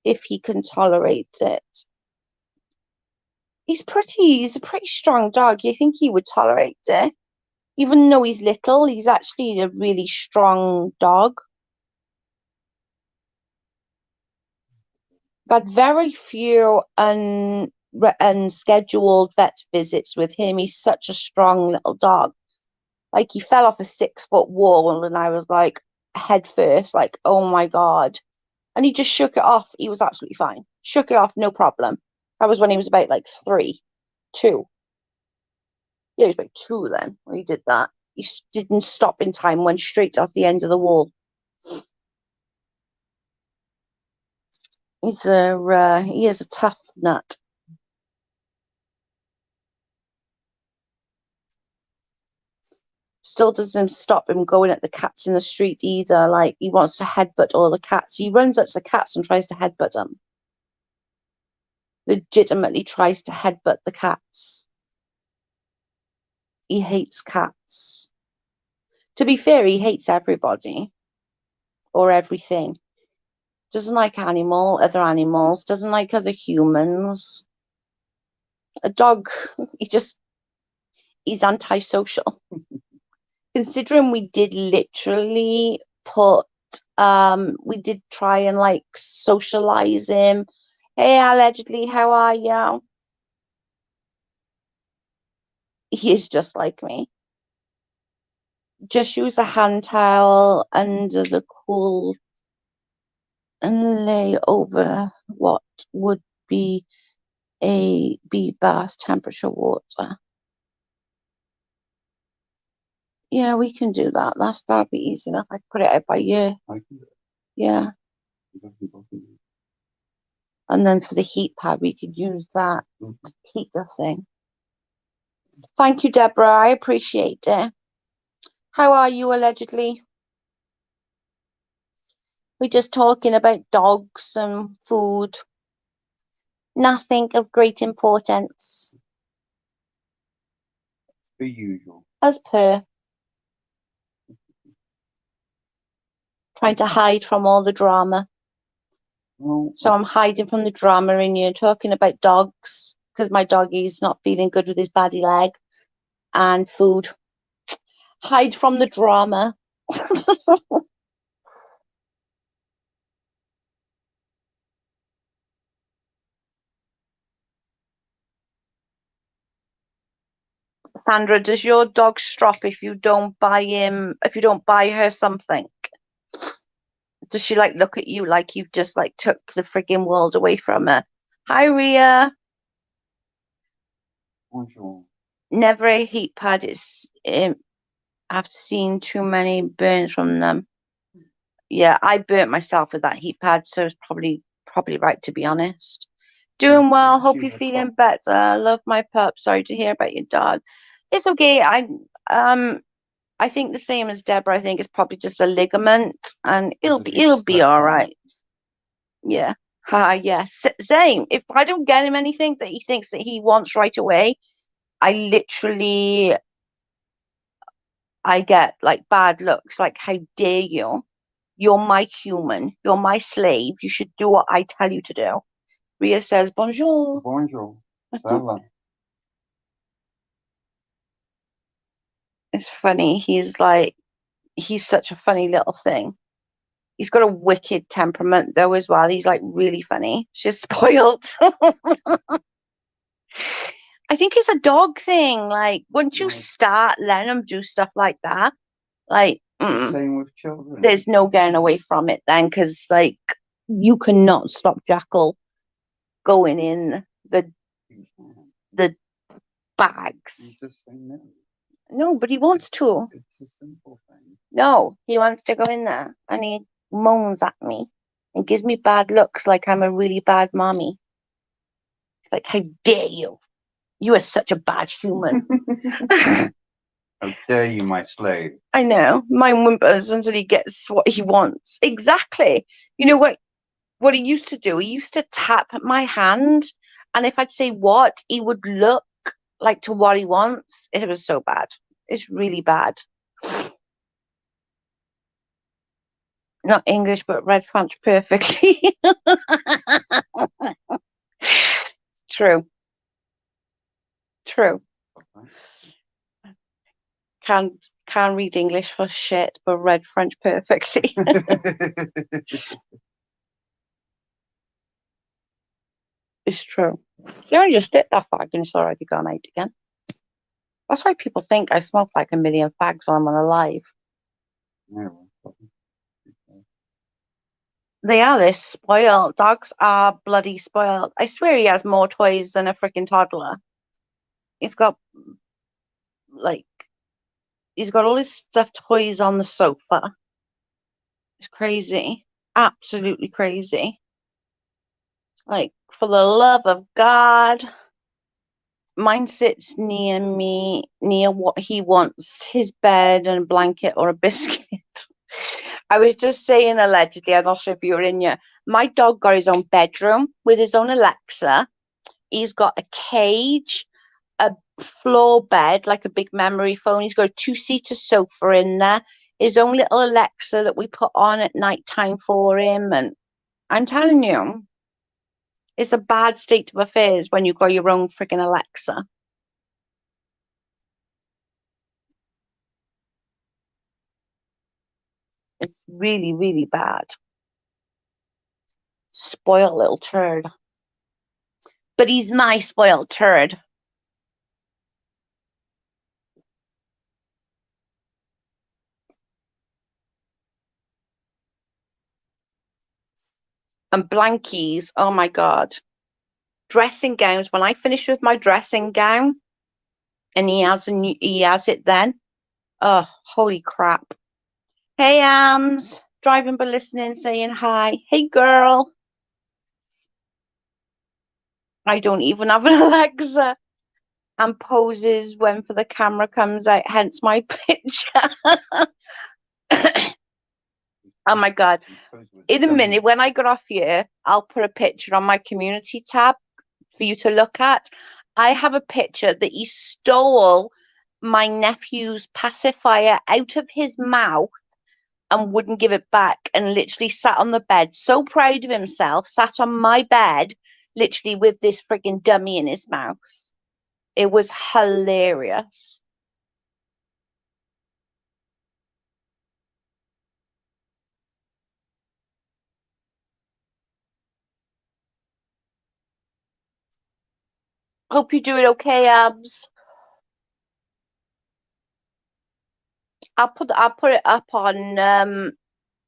if he can tolerate it. He's a pretty strong dog. You think he would tolerate it? Even though he's little, he's actually a really strong dog. Got very few unscheduled vet visits with him. He's such a strong little dog. Like he fell off a 6-foot wall and I was like head first, like, oh my God. And he just shook it off. He was absolutely fine. Shook it off, no problem. That was when he was about like 2. Yeah, he was about 2 then when he did that. He didn't stop in time, went straight off the end of the wall. He is a tough nut. Still doesn't stop him going at the cats in the street either. Like he wants to headbutt all the cats. He runs up to the cats and tries to headbutt them. Legitimately tries to headbutt the cats. He hates cats. To be fair, he hates everybody or everything. Doesn't like other animals, doesn't like other humans. A dog, he's antisocial. Considering we did literally we did try and like socialize him. Hey, allegedly, how are you? He is just like me. Just use a hand towel under the cool and lay over what would be a bee bath temperature water. Yeah, we can do that. That'll be easy enough. I put it out by you. Yeah. And then for the heat pad, we could use that heater thing. Thank you, Deborah. I appreciate it. How are you, allegedly? We're just talking about dogs and food. Nothing of great importance. The usual. As per. Trying to hide from all the drama. Well, So I'm hiding from the drama and you're talking about dogs because my doggy's not feeling good with his baddie leg and food. Hide from the drama. Sandra, does your dog strop if you don't buy her something? Does she like look at you like you've just like took the frigging world away from her? Hi, Ria. bonjour. Never a heat pad. I've seen too many burns from them. Yeah, I burnt myself with that heat pad, so it's probably right, to be honest. Doing well. Hope you're feeling better. Love my pup. Sorry to hear about your dog. It's okay. I think the same as Deborah. I think it's probably just a ligament, and he'll be all right. Yeah. Yes. Same. If I don't get him anything that he thinks that he wants right away, I get like bad looks. Like, how dare you? You're my human. You're my slave. You should do what I tell you to do. Ria says, bonjour. Bonjour. Ça va. It's funny. He's such a funny little thing. He's got a wicked temperament though as well. He's like really funny. She's spoiled. I think it's a dog thing. Like once you Right. start letting them do stuff like that, like Same with children. there's no getting away from it then, because like you cannot stop Jackal going in the bags. You just say no. No, but he wants to. It's a simple thing. No, he wants to go in there and he moans at me and gives me bad looks like I'm a really bad mommy. It's like, how dare you? You are such a bad human. How dare you, my slave? I know. Mine whimpers until he gets what he wants. Exactly. You know what he used to do? He used to tap my hand, and if I'd say what, he would look like to what he wants. It was so bad. It's really bad. Not English, but read French perfectly. True. True. Can't read English for shit, but read French perfectly. It's true. You only just lit that fag and it's already gone out again. That's why people think I smoke like a million fags while I'm on a live. No. They're spoiled. Dogs are bloody spoiled. I swear he has more toys than a freaking toddler. He's got all his stuffed toys on the sofa. It's crazy. Absolutely crazy. Like, for the love of God. Mine sits near me, near what he wants, his bed and a blanket or a biscuit. I was just saying, allegedly, I'm not sure if you were in here. My dog got his own bedroom with his own Alexa. He's got a cage, a floor bed, like a big memory foam. He's got a two-seater sofa in there. His own little Alexa that we put on at night time for him. And I'm telling you, it's a bad state of affairs when you've got your own freaking Alexa. It's really, really bad. Spoiled little turd. But he's my spoiled turd. And blankies, oh my God. Dressing gowns, when I finish with my dressing gown and he has it then. Oh, holy crap. Hey, Ams. Driving but listening, saying hi. Hey, girl. I don't even have an Alexa. And poses when for the camera comes out, hence my picture. Oh my God. In a minute, when I get off here, I'll put a picture on my community tab for you to look at. I have a picture that he stole my nephew's pacifier out of his mouth and wouldn't give it back and literally sat on the bed, so proud of himself, sat on my bed, literally with this frigging dummy in his mouth. It was hilarious. Hope you're doing okay, Abs. I'll put it up on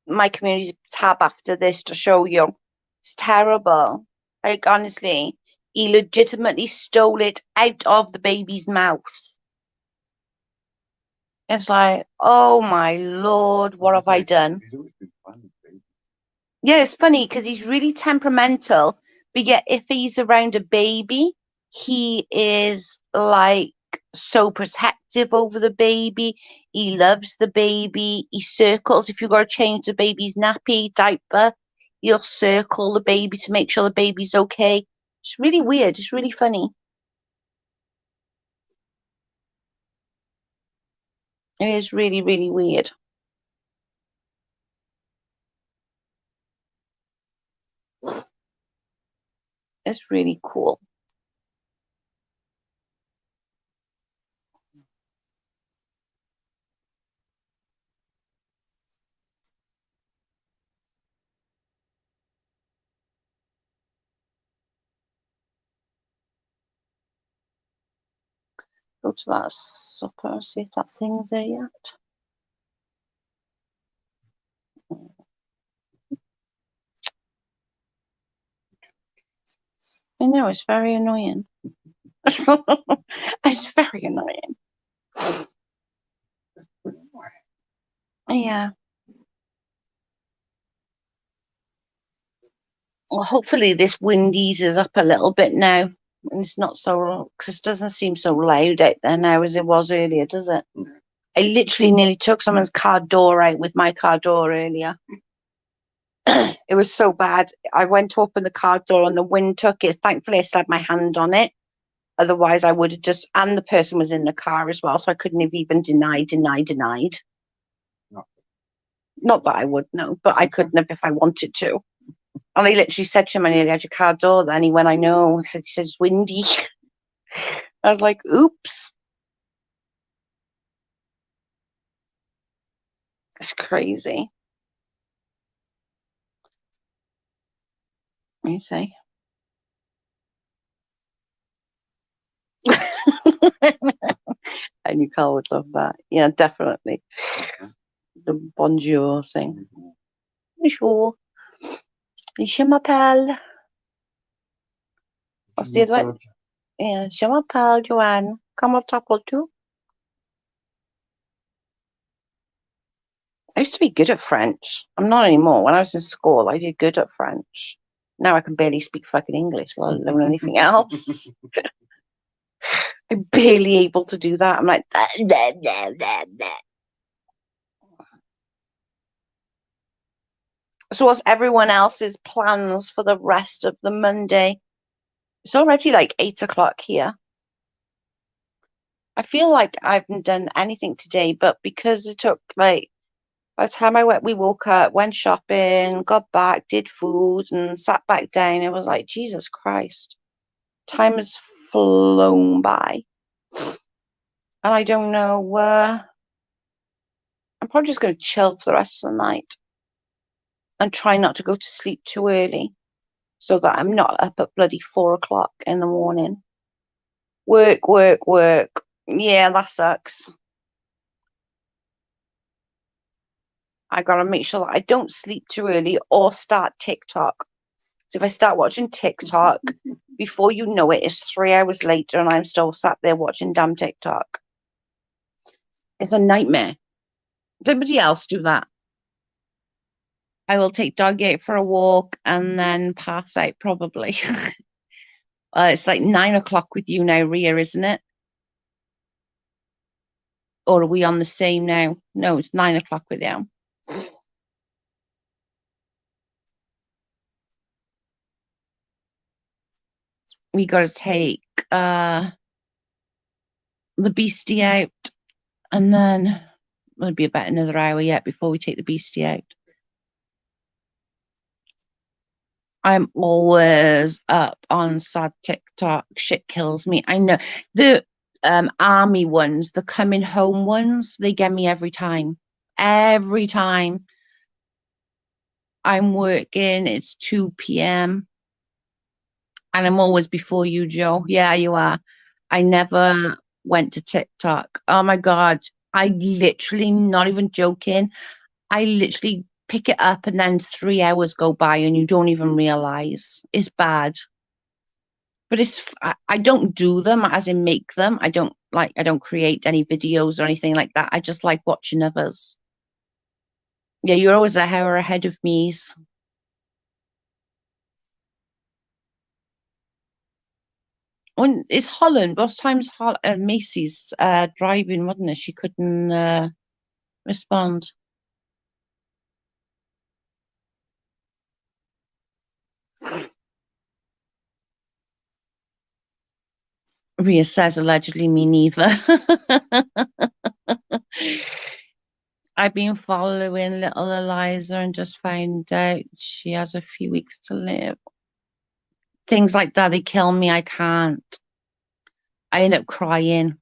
my community tab after this to show you. It's terrible. Like honestly, he legitimately stole it out of the baby's mouth. It's like, oh my Lord, what have I done? Yeah, it's funny because he's really temperamental, but yet if he's around a baby, he is like so protective over the baby. He loves the baby. He circles if you've got to change the baby's nappy diaper, he'll circle the baby to make sure the baby's okay. It's really weird. It's really funny. It is really, really weird. It's really cool. Go to that supper, see if that thing's there yet. I know, it's very annoying. It's very annoying. Yeah. Well, hopefully this wind eases up a little bit now. And it's not so, because it doesn't seem so loud out there now as it was earlier, does it? I literally nearly took someone's car door out with my car door earlier. It was so bad. I went to open the car door and the wind took it. Thankfully, I still had my hand on it. Otherwise, I would have just, and the person was in the car as well, so I couldn't have even denied. No. Not that I would know, but I couldn't have if I wanted to. And I literally said to him, I nearly had your car door. Then he went, I know. He said, it's windy. I was like, oops. It's crazy. Let me see. And you Carl would love that. Yeah, definitely. The bonjour thing. Bonjour. Je m'appelle. What's the other one? Yeah, je m'appelle Joanne. Comment t'appelles-tu? I used to be good at French. I'm not anymore. When I was in school, I did good at French. Now I can barely speak fucking English, let alone anything else. I'm barely able to do that. I'm like, blah, blah, blah, blah, blah. So what's everyone else's plans for the rest of the Monday? It's already like 8 o'clock here. I feel like I haven't done anything today, but because it took like by the time we woke up, went shopping, got back, did food, and sat back down, it was like, Jesus Christ, time has flown by. And I don't know, I'm probably just going to chill for the rest of the night and try not to go to sleep too early so that I'm not up at bloody 4 o'clock in the morning. Work, work, work. Yeah, that sucks. I gotta make sure that I don't sleep too early or start TikTok. So if I start watching TikTok, before you know it, it's 3 hours later and I'm still sat there watching damn TikTok. It's a nightmare. Does anybody else do that? I will take doggy out for a walk and then pass out probably. It's like 9 o'clock with you now, Ria, isn't it? Or are we on the same now? No, it's 9 o'clock with you. We got to take the beastie out, and then it'll be about another hour yet before we take the beastie out. I'm always up on sad TikTok. Shit kills me. I know the army ones, the coming home ones, they get me every time. Every time I'm working, it's 2 p.m. and I'm always before you, Joe. Yeah, you are. I never went to TikTok. Oh my God. I literally, not even joking, I literally pick it up and then 3 hours go by and you don't even realize. It's bad. But I don't do them as in make them. I don't create any videos or anything like that. I just like watching others. Yeah, you're always an hour ahead of me. When it's Holland, what time's Macy's driving, wasn't it? She couldn't respond. Ria says allegedly, me neither. I've been following little Eliza and just found out she has a few weeks to live. Things like that, they kill me. I can't. I end up crying.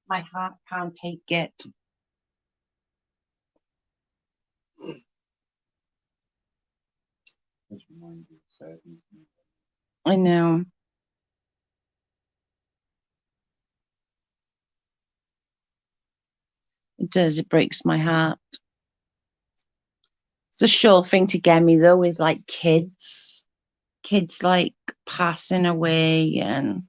My heart can't take it. Just remind you of sadness. I know. It does. It breaks my heart. It's a sure thing to get me though is like kids like passing away, and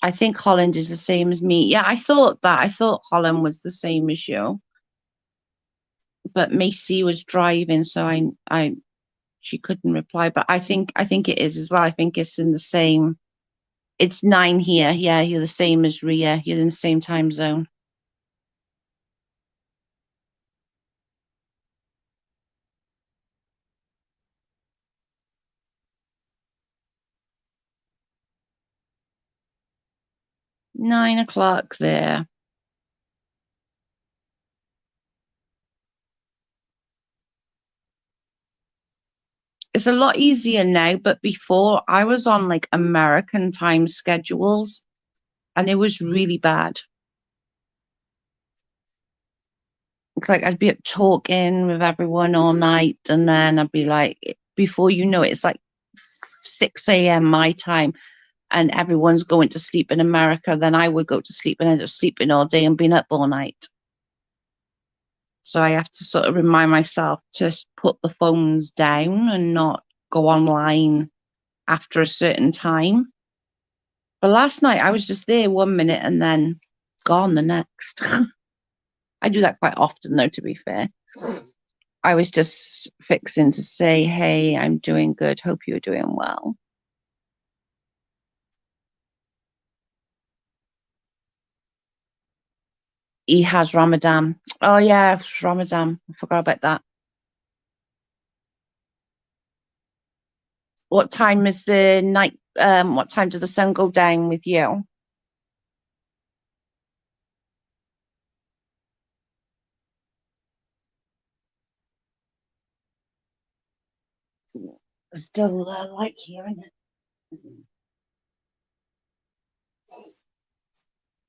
I think Holland is the same as me. Yeah, I thought that. I thought Holland was the same as you, but Macy was driving, so I she couldn't reply. But I think it is as well. I think it's in the same. It's 9 here. Yeah, you're the same as Ria. You're in the same time zone. Nine o'clock there. It's a lot easier now, but before I was on like American time schedules and it was really bad. It's like I'd be up talking with everyone all night, and then I'd be like, before you know it, it's like 6 a.m. my time, and everyone's going to sleep in America. Then I would go to sleep and end up sleeping all day and being up all night. So I have to sort of remind myself to put the phones down and not go online after a certain time. But last night I was just there 1 minute and then gone the next. I do that quite often, though, to be fair. I was just fixing to say, hey, I'm doing good. Hope you're doing well. He has Ramadan. Oh, yeah, it's Ramadan. I forgot about that. What time is the night? What time does the sun go down with you? It's still light here, isn't it?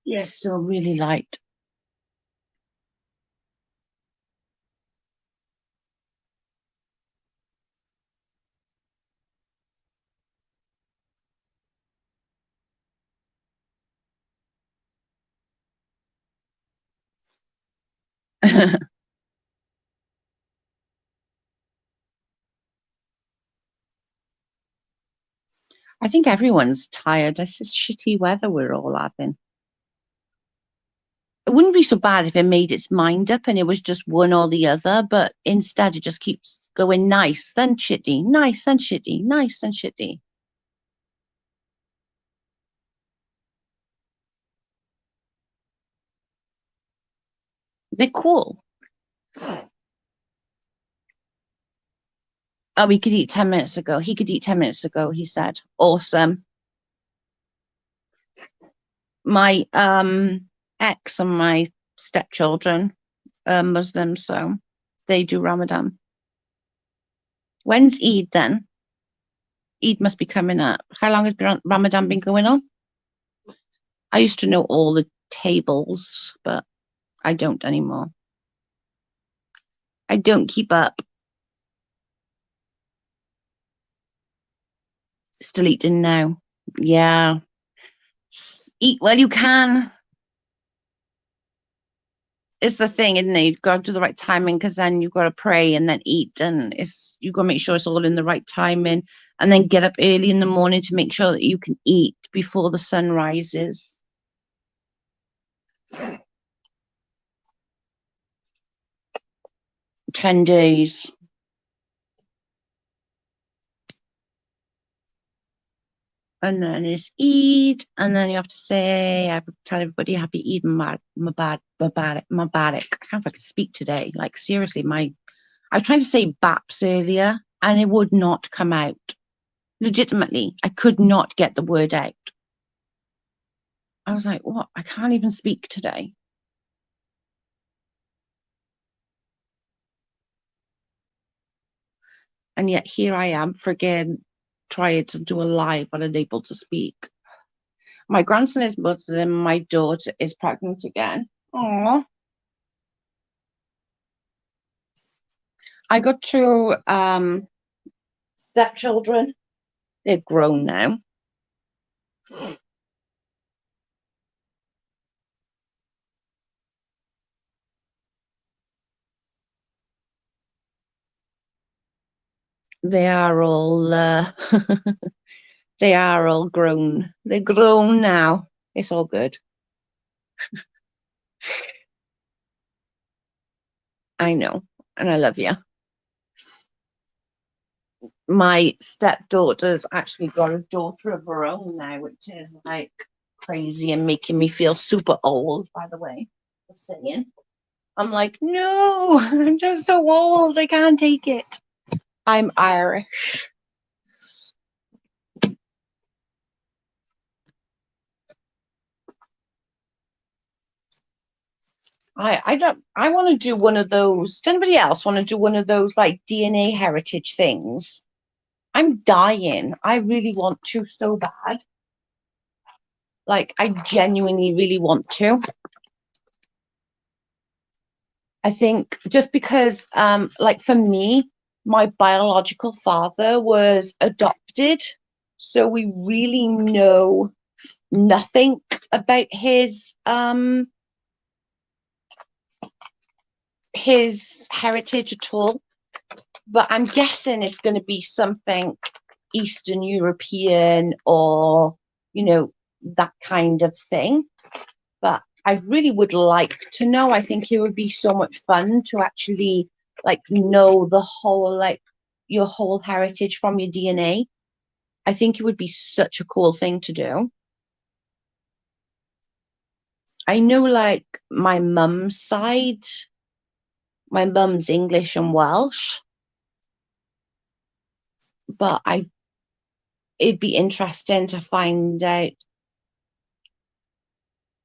Yeah, still really light. I think everyone's tired. It's just shitty weather we're all having. It wouldn't be so bad if it made its mind up and it was just one or the other, but instead it just keeps going nice, then shitty, nice, then shitty, nice, then shitty. They're cool. Oh, we could eat 10 minutes ago. He could eat 10 minutes ago, he said. Awesome. My ex and my stepchildren are Muslim, so they do Ramadan. When's Eid then? Eid must be coming up. How long has Ramadan been going on? I used to know all the tables, but I don't anymore. I don't keep up. Still eating now. Yeah. Eat while you can. It's the thing, isn't it? You've got to do the right timing because then you've got to pray and then eat, and it's you've got to make sure it's all in the right timing, and then get up early in the morning to make sure that you can eat before the sun rises. 10 days. And then it's Eid, and then you have to say, I tell everybody happy Eid Mubarak. I can't fucking speak today. Like seriously, I was trying to say BAPS earlier, and it would not come out. Legitimately, I could not get the word out. I was like, what? I can't even speak today. And yet here I am, friggin' trying to do a live and unable to speak. My grandson is Muslim, my daughter is pregnant again. Oh, I got two stepchildren. They're grown now. They are all they are all grown. They're grown now. It's all good. I know, and I love you. My stepdaughter's actually got a daughter of her own now, which is like crazy and making me feel super old, by the way. Just saying. I'm like, no, I'm just so old. I can't take it. I'm Irish. I want to do one of those. Does anybody else want to do one of those like DNA heritage things? I'm dying. I really want to so bad. Like I genuinely really want to. I think just because like for me, my biological father was adopted, so we really know nothing about his heritage at all. But I'm guessing it's going to be something Eastern European or, that kind of thing. But I really would like to know. I think it would be so much fun to actually like know the whole, like your whole heritage from your DNA. I think it would be such a cool thing to do. I know like my mum's English and Welsh, but it'd be interesting to find out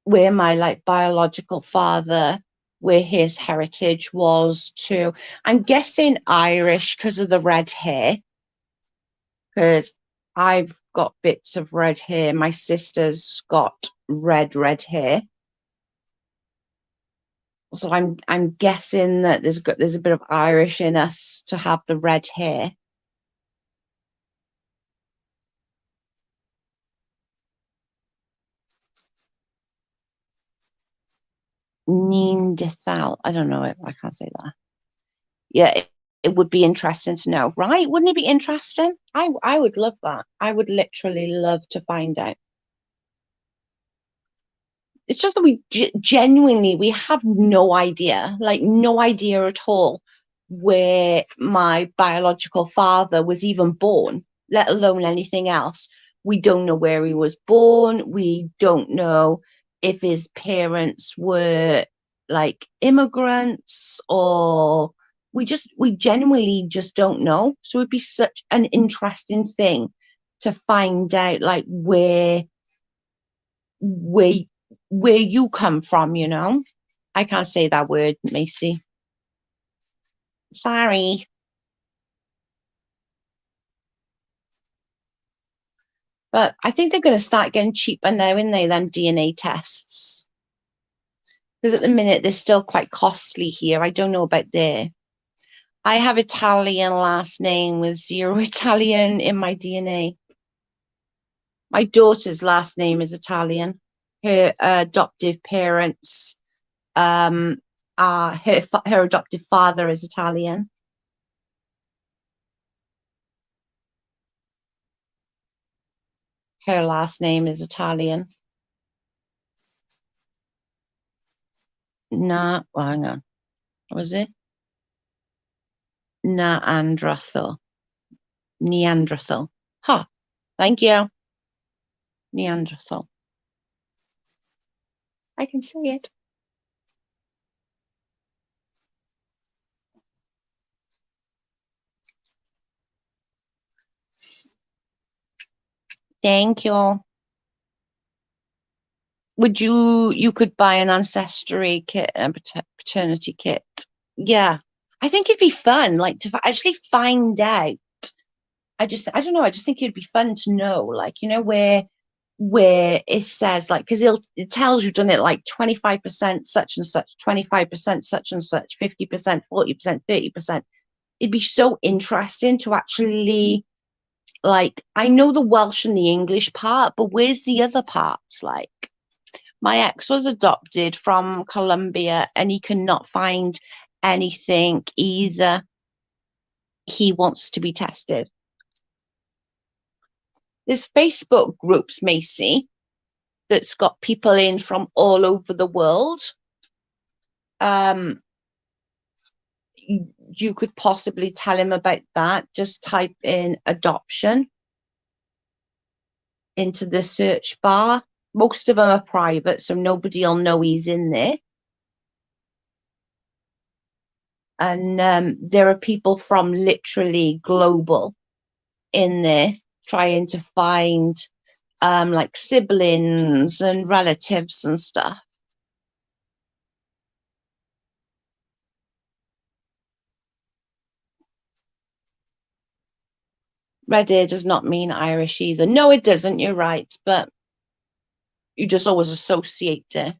where my like biological father, where his heritage was too. I'm guessing Irish because of the red hair, because I've got bits of red hair. My sister's got red hair. So I'm guessing that there's a bit of Irish in us to have the red hair. Neanderthal. I don't know it. I can't say that. Yeah, it would be interesting to know, right? Wouldn't it be interesting? I would love that. I would literally love to find out. It's just that we genuinely we have no idea, like no idea at all, where my biological father was even born, let alone anything else. We don't know where he was born. We don't know if his parents were like immigrants or we genuinely just don't know. So it'd be such an interesting thing to find out like where where you come from. I can't say that word, Macy. Sorry. But I think they're going to start getting cheaper now, in they, them DNA tests. Because at the minute, they're still quite costly here. I don't know about there. I have Italian last name with zero Italian in my DNA. My daughter's last name is Italian. Her adoptive parents, her adoptive father is Italian. Her last name is Italian. Well, hang on. What was it? Neanderthal. Neanderthal. Ha. Thank you. Neanderthal. I can say it. Thank you. Would you could buy an ancestry kit and paternity kit. Yeah. I think it'd be fun, like to actually find out. I don't know, I just think it'd be fun to know, like, where it says, like, because it tells you, doesn't it, like 25% such and such, 25% such and such, 50%, 40%, 30%. It'd be so interesting to actually, like, I know the Welsh and the English part, but where's the other parts? Like, my ex was adopted from Colombia and he cannot find anything either. He wants to be tested. There's Facebook groups, Macy, that's got people in from all over the world. You could possibly tell him about that. Just type in adoption into the search bar. Most of them are private, so nobody will know he's in there. And there are people from literally global in there trying to find like siblings and relatives and stuff. Red hair does not mean Irish either. No, it doesn't. You're right. But you just always associate it.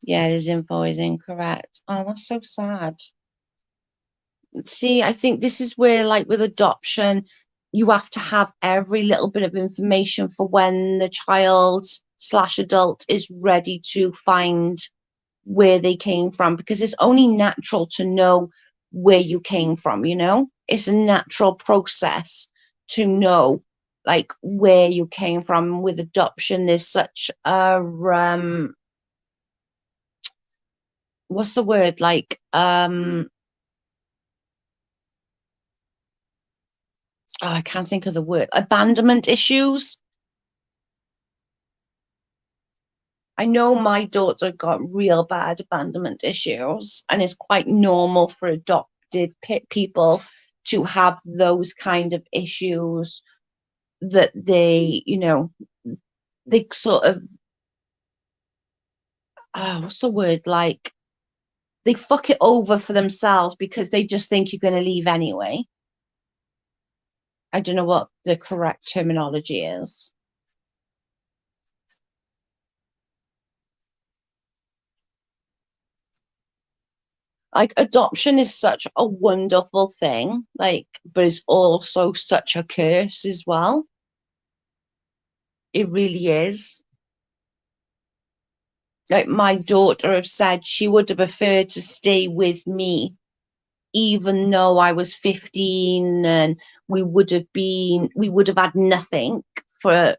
Yeah, his info is incorrect. Oh, that's so sad. See, I think this is where, like with adoption, you have to have every little bit of information for when the child/adult is ready to find where they came from, because it's only natural to know where you came from, it's a natural process to know like where you came from. With adoption, there's such a what's the word, like I can't think of the word, abandonment issues. I know my daughter got real bad abandonment issues, and it's quite normal for adopted people to have those kind of issues, that they, they sort of, what's the word, like they fuck it over for themselves because they just think you're going to leave anyway. I don't know what the correct terminology is. Like adoption is such a wonderful thing, like, but it's also such a curse as well. It really is. Like my daughter have said she would have preferred to stay with me, even though I was 15 and we would have had nothing for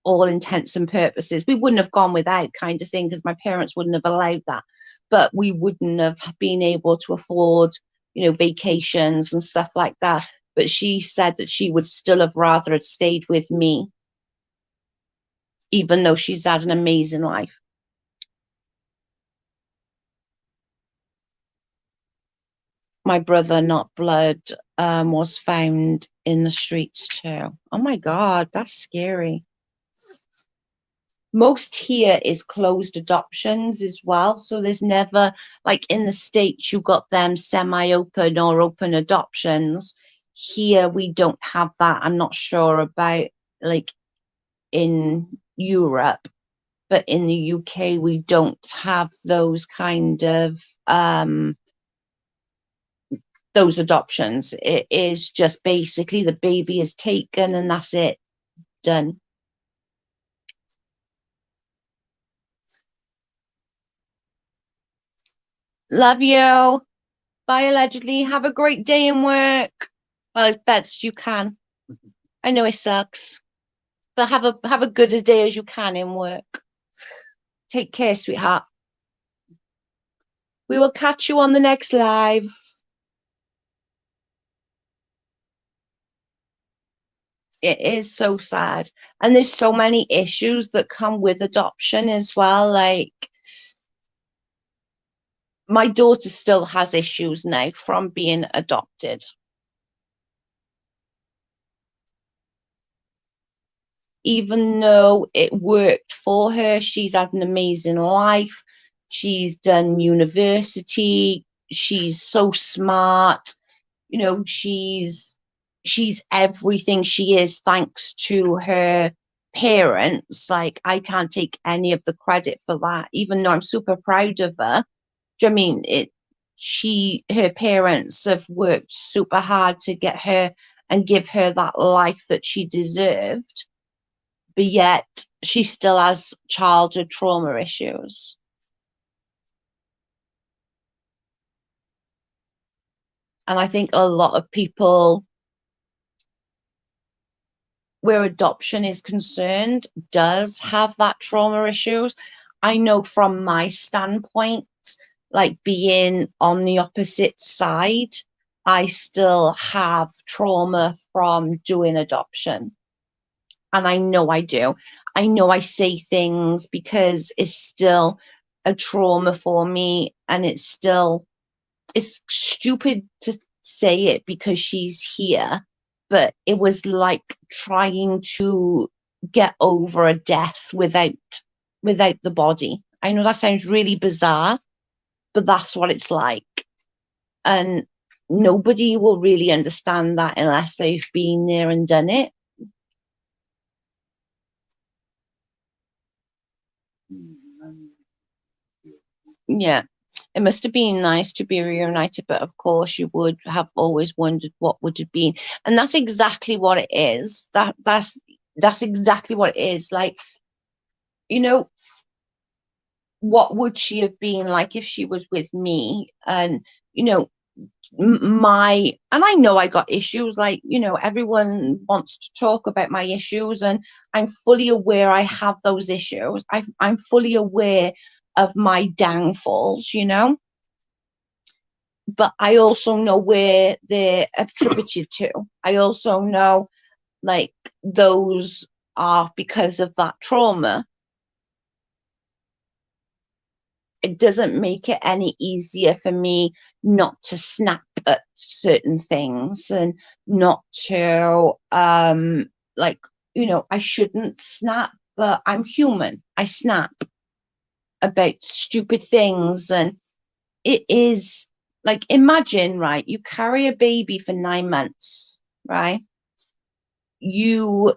all intents and purposes. We wouldn't have gone without, kind of thing, because my parents wouldn't have allowed that. But we wouldn't have been able to afford, vacations and stuff like that. But she said that she would still have rather had stayed with me, even though she's had an amazing life. My brother, not blood, was found in the streets too. Oh my God, that's scary. Most here is closed adoptions as well. So there's never, like in the States, you got them semi-open or open adoptions. Here we don't have that. I'm not sure about like in Europe, but in the UK we don't have those kind of those adoptions. It is just basically the baby is taken and that's it, done. Love you. Bye, allegedly. Have a great day in work. Well, as best you can. I know it sucks, but have a good a day as you can in work. Take care, sweetheart. We will catch you on the next live. It is so sad. And there's so many issues that come with adoption as well. Like my daughter still has issues now from being adopted. even though it worked for her, she's had an amazing life. She's done university. She's so smart. She's everything she is thanks to her parents. Like, I can't take any of the credit for that, even though I'm super proud of her. Do you know what I mean? Her parents have worked super hard to get her and give her that life that she deserved, but yet she still has childhood trauma issues. And I think a lot of people, where adoption is concerned, does have that trauma issues. I know from my standpoint, like being on the opposite side, I still have trauma from doing adoption. And I know I do. I know I say things because it's still a trauma for me, and it's stupid to say it because she's here, but it was like trying to get over a death without the body. I know that sounds really bizarre, but that's what it's like. And nobody will really understand that unless they've been there and done it. Yeah, it must have been nice to be reunited, but of course you would have always wondered what would have been. And that's exactly what it is. That's exactly what it is. Like, you know, what would she have been like if she was with me? And, you know, and I know I got issues, like, everyone wants to talk about my issues, and I'm fully aware I have those issues. I'm fully aware of my downfalls. But I also know where they're attributed to. I also know, like, those are because of that trauma. It doesn't make it any easier for me not to snap at certain things, and not to like, I shouldn't snap, but I'm human. I snap about stupid things. And it is like, imagine, right, you carry a baby for 9 months, right? You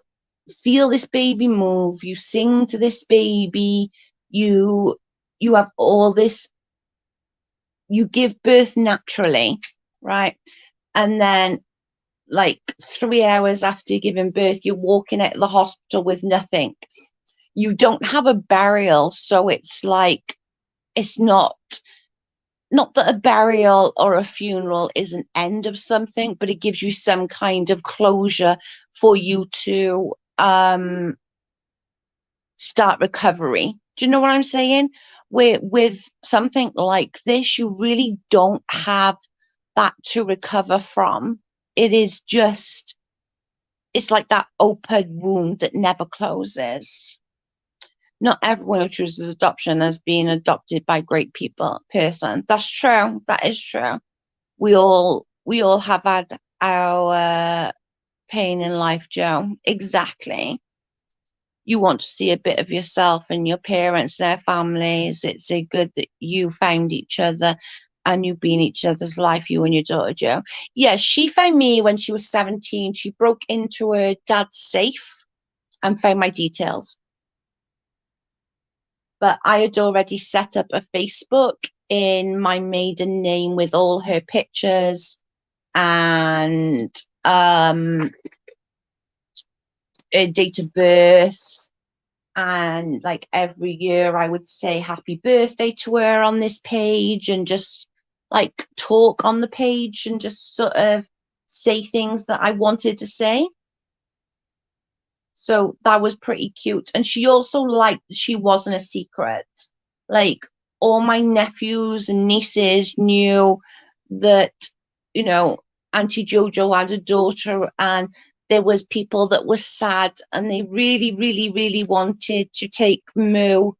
feel this baby move, you sing to this baby, you you have all this, you give birth naturally, right? And then, like, 3 hours after giving birth, you're walking out of the hospital with nothing. You don't have a burial, so it's like, it's not that a burial or a funeral is an end of something, but it gives you some kind of closure for you to start recovery. Do you know what I'm saying? Where with something like this, you really don't have that to recover from. It is just, it's like that open wound that never closes. Not everyone who chooses adoption has been adopted by great person. That's true. That is true. We all have had our pain in life, Joe. Exactly. You want to see a bit of yourself and your parents, their families. It's a good that you found each other and you've been each other's life, you and your daughter, Joe. Yeah, she found me when she was 17. She broke into her dad's safe and found my details. But I had already set up a Facebook in my maiden name with all her pictures and her date of birth. And like every year, I would say happy birthday to her on this page, and just like talk on the page and just sort of say things that I wanted to say. So that was pretty cute. And she also liked that she wasn't a secret. Like, all my nephews and nieces knew that, you know, Auntie Jojo had a daughter, and there was people that were sad and they really, really, really wanted to take Moo.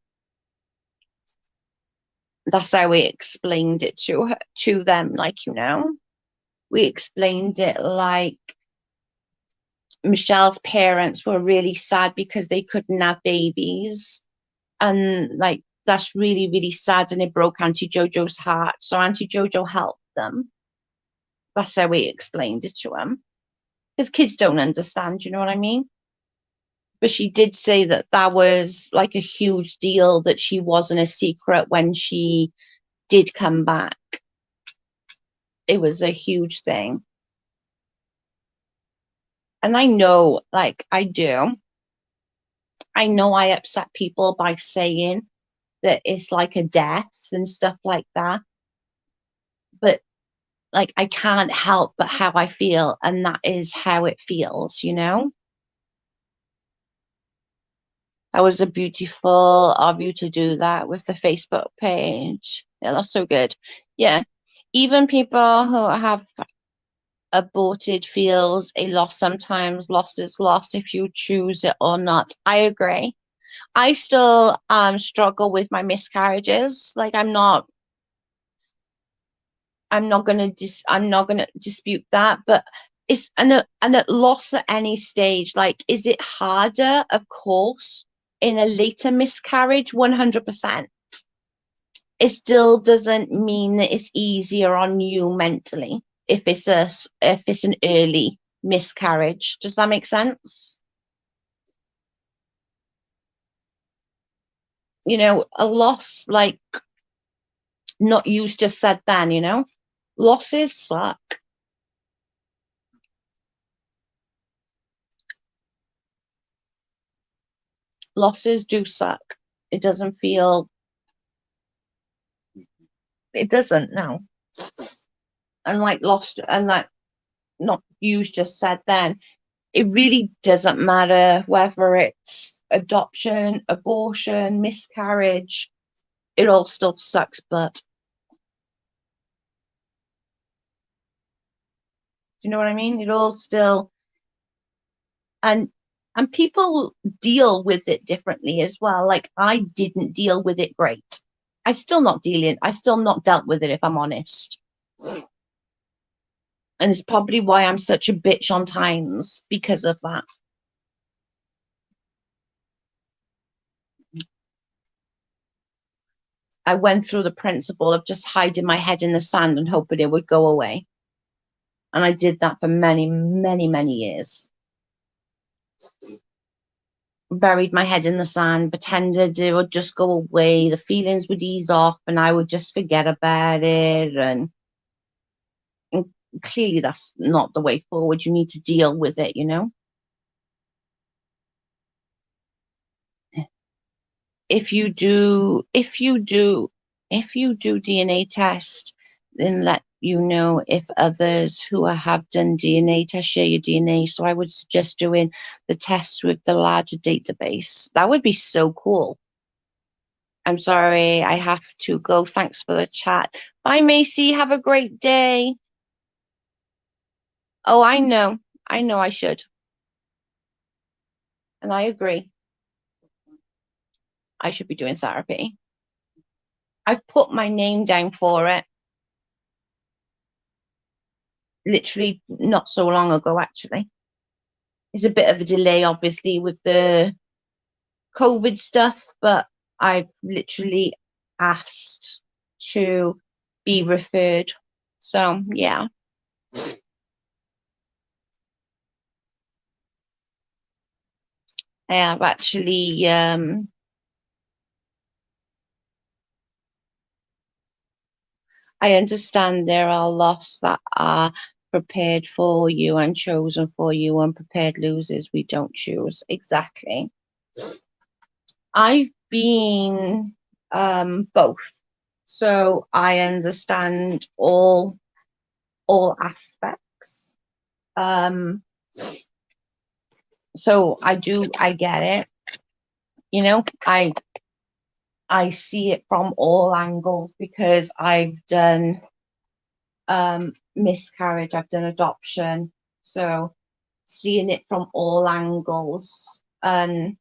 That's how we explained it to them. Like, we explained it like, Michelle's parents were really sad because they couldn't have babies. And like, that's really, really sad. And it broke Auntie Jojo's heart. So Auntie Jojo helped them. That's how we explained it to him. Because kids don't understand, you know what I mean? But she did say that that was like a huge deal, that she wasn't a secret when she did come back. It was a huge thing. And I know, like, I do. I know I upset people by saying that it's like a death and stuff like that. But like, I can't help but how I feel, and that is how it feels, you know? That was a beautiful of you to do that with the Facebook page. Yeah, that's so good. Yeah. Even people who have aborted feels a loss sometimes. Loss is loss if you choose it or not. I agree. I still struggle with my miscarriages. Like I'm not gonna dispute that, but it's and at loss at any stage. Like, is it harder? Of course, in a later miscarriage, 100%. It still doesn't mean that it's easier on you mentally if it's an early miscarriage. Does that make sense? You know, a loss like not you just said then, you know, losses suck. Losses do suck. It doesn't feel, it doesn't, no. And like lost, and like not you just said then, it really doesn't matter whether it's adoption, abortion, miscarriage, it all still sucks, but do you know what I mean? It all still, and people deal with it differently as well. Like, I didn't deal with it great. I still not dealt with it, if I'm honest. And it's probably why I'm such a bitch on times, because of that. I went through the principle of just hiding my head in the sand and hoping it would go away. And I did that for many, many, many years. Buried my head in the sand, pretended it would just go away, the feelings would ease off, and I would just forget about it. And clearly, that's not the way forward. You need to deal with it, you know? If you do DNA test, then let you know if others who have done DNA test share your DNA. So I would suggest doing the test with the larger database. That would be so cool. I'm sorry, I have to go. Thanks for the chat. Bye, Macy. Have a great day. Oh, I know. I know I should. And I agree. I should be doing therapy. I've put my name down for it. Literally not so long ago, actually. It's a bit of a delay, obviously, with the COVID stuff, but I've literally asked to be referred. So, yeah. I have actually, I understand there are loss that are prepared for you and chosen for you, and prepared losers we don't choose. Exactly. I've been both. So I understand all aspects. Um, so I get it. You know, I see it from all angles because I've done miscarriage, I've done adoption. So seeing it from all angles. And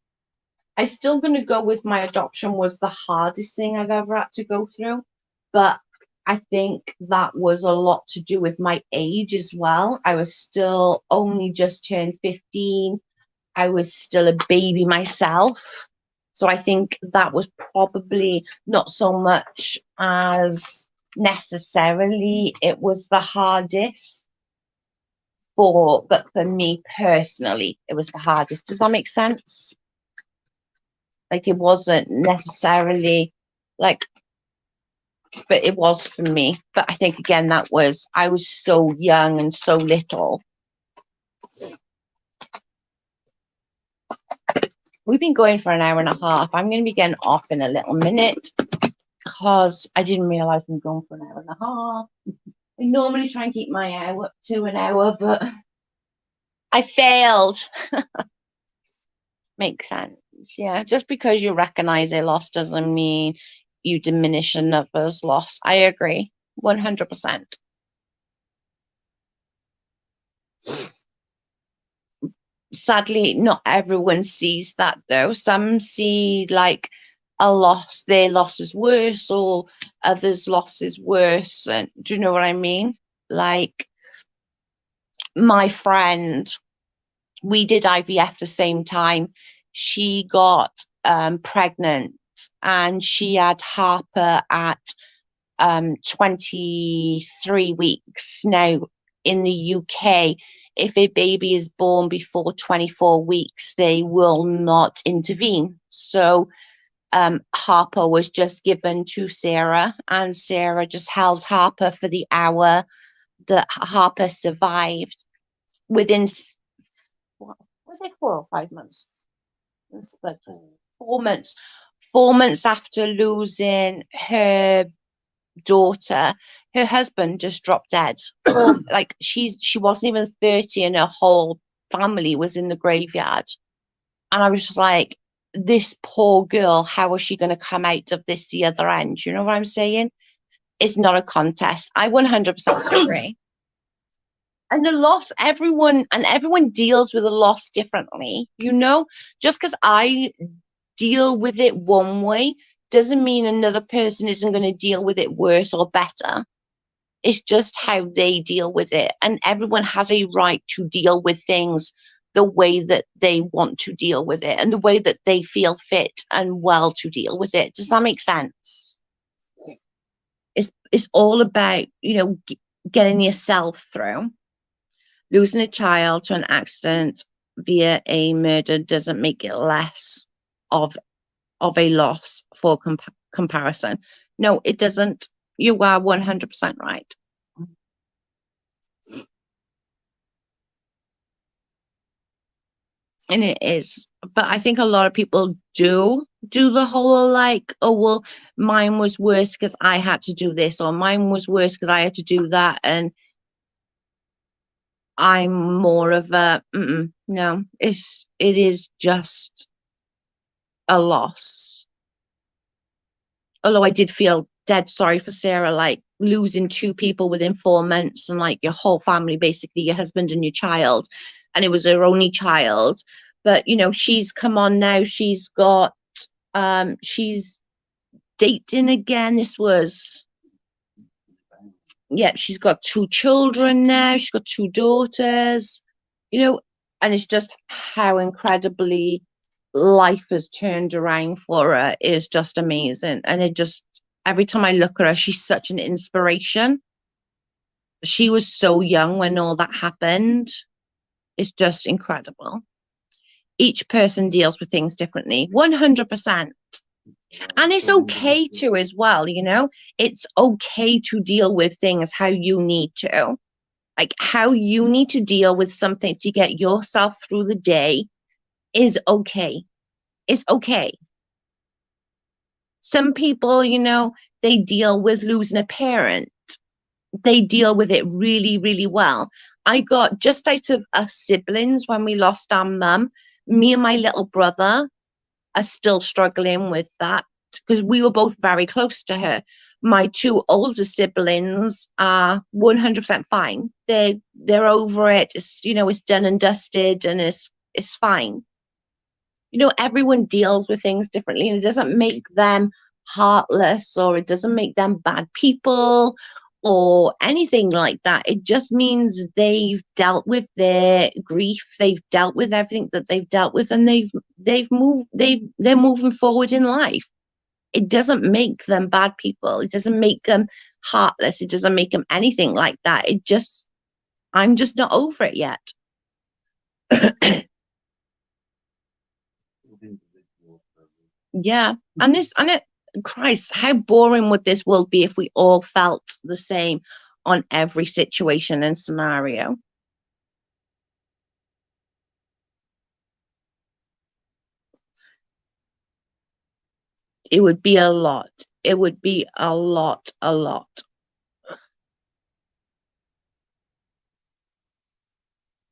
I still gonna go with my adoption was the hardest thing I've ever had to go through. But I think that was a lot to do with my age as well. I was still only just turned 15. I was still a baby myself. So I think that was probably not so much as necessarily it was the hardest but for me personally, it was the hardest. Does that make sense? Like it wasn't necessarily like, but it was for me. But I think again, I was so young and so little. We've been going for an hour and a half. I'm going to be getting off in a little minute because I didn't realize I'm going for an hour and a half. I normally try and keep my hour up to an hour, but I failed. Makes sense. Yeah, just because you recognize a loss doesn't mean you diminish another's loss. I agree 100%. Sadly, not everyone sees that though. Some see like a loss, their loss is worse, or others' loss is worse. And do you know what I mean? Like my friend, we did IVF the same time. She got pregnant and she had Harper at 23 weeks. Now, in the UK, if a baby is born before 24 weeks, they will not intervene. So Harper was just given to Sarah, and Sarah just held Harper for the hour that Harper survived. Within, what was it, 4 or 5 months? It's like 4 months. 4 months after losing her daughter, her husband just dropped dead. Like she wasn't even 30 and her whole family was in the graveyard. And I was just like, this poor girl, how is she going to come out of this the other end? You know what I'm saying? It's not a contest. I 100% agree. And the loss, everyone deals with a loss differently. Just because I deal with it one way doesn't mean another person isn't going to deal with it worse or better. It's just how they deal with it. And everyone has a right to deal with things the way that they want to deal with it and the way that they feel fit and well to deal with it. Does that make sense? It's all about, getting yourself through. Losing a child to an accident via a murder doesn't make it less of a loss for comparison. No, it doesn't. You are 100% right. And it is. But I think a lot of people do the whole like, oh, well, mine was worse because I had to do this, or mine was worse because I had to do that. And I'm more of a, no, it is just a loss. Although I did feel dead sorry for Sarah, like losing 2 people within 4 months and like your whole family, basically your husband and your child, and it was her only child. But she's come on now. She's got she's dating again. She's got 2 children now. She's got 2 daughters, and it's just how incredibly life has turned around for her is just amazing. And it just, every time I look at her, she's such an inspiration. She was so young when all that happened. It's just incredible. Each person deals with things differently, 100%. And it's okay to as well, it's okay to deal with things how you need to. Like how you need to deal with something to get yourself through the day is okay. It's okay. Some people, they deal with losing a parent. They deal with it really, really well. I got just out of us siblings when we lost our mum. Me and my little brother are still struggling with that because we were both very close to her. My 2 older siblings are 100% fine. They're over it. It's done and dusted, and it's fine. Everyone deals with things differently, and it doesn't make them heartless, or it doesn't make them bad people or anything like that. It just means they've dealt with their grief, they've dealt with everything that they've dealt with, and they're moving forward in life. It doesn't make them bad people. It doesn't make them heartless. It doesn't make them anything like that. I'm just not over it yet. Yeah. Christ, how boring would this world be if we all felt the same on every situation and scenario? It would be a lot. It would be a lot.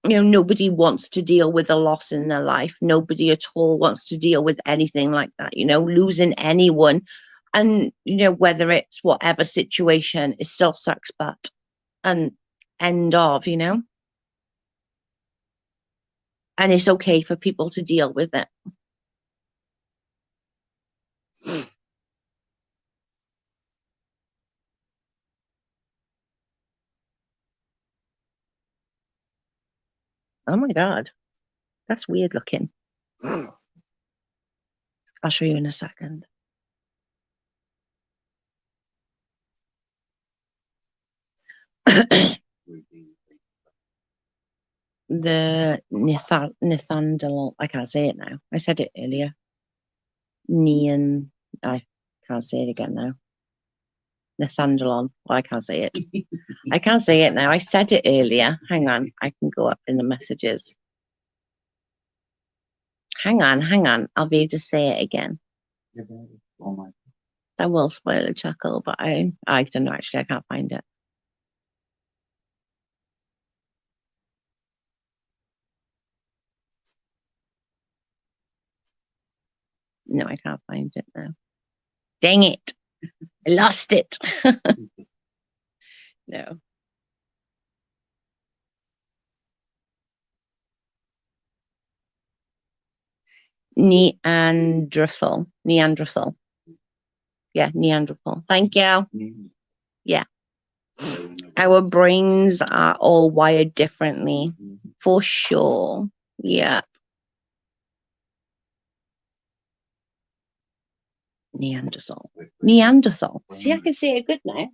Nobody wants to deal with a loss in their life. Nobody at all wants to deal with anything like that, losing anyone. And, whether it's whatever situation, it still sucks butt. And end of. And it's okay for people to deal with it. Oh my God. That's weird looking. I'll show you in a second. The Nithandalon. I can't say it now. I said it earlier. I can't say it again now. Nithandalon. Well, I can't say it. I can't say it now. I said it earlier. Hang on. I can go up in the messages. Hang on. I'll be able to say it again. That will spoil a chuckle, but I don't know. Actually, I can't find it. No, I can't find it now. Dang it. I lost it. No. Neanderthal. Yeah, Neanderthal. Thank you. Yeah. Our brains are all wired differently, for sure. Yeah. Neanderthal. See, I can say it good now.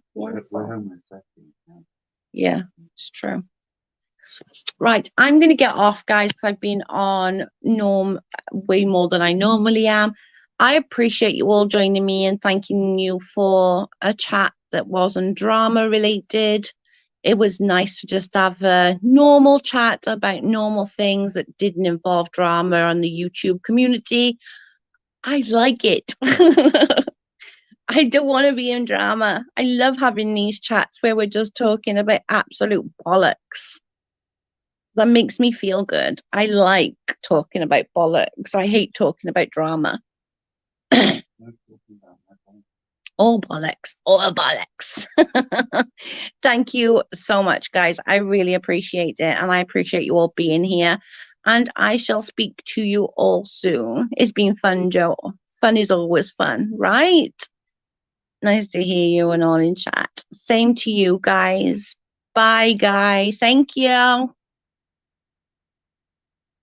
Yeah, it's true. Right, I'm going to get off, guys, because I've been on Norm way more than I normally am. I appreciate you all joining me and thanking you for a chat that wasn't drama related. It was nice to just have a normal chat about normal things that didn't involve drama on the YouTube community. I like it. I don't want to be in drama. I love having these chats where we're just talking about absolute bollocks. That makes me feel good. I like talking about bollocks. I hate talking about drama. All bollocks. Thank you so much, guys. I really appreciate it. And I appreciate you all being here. And I shall speak to you all soon. It's been fun, Joe. Fun is always fun, right? Nice to hear you and all in chat. Same to you guys. Bye, guys. Thank you.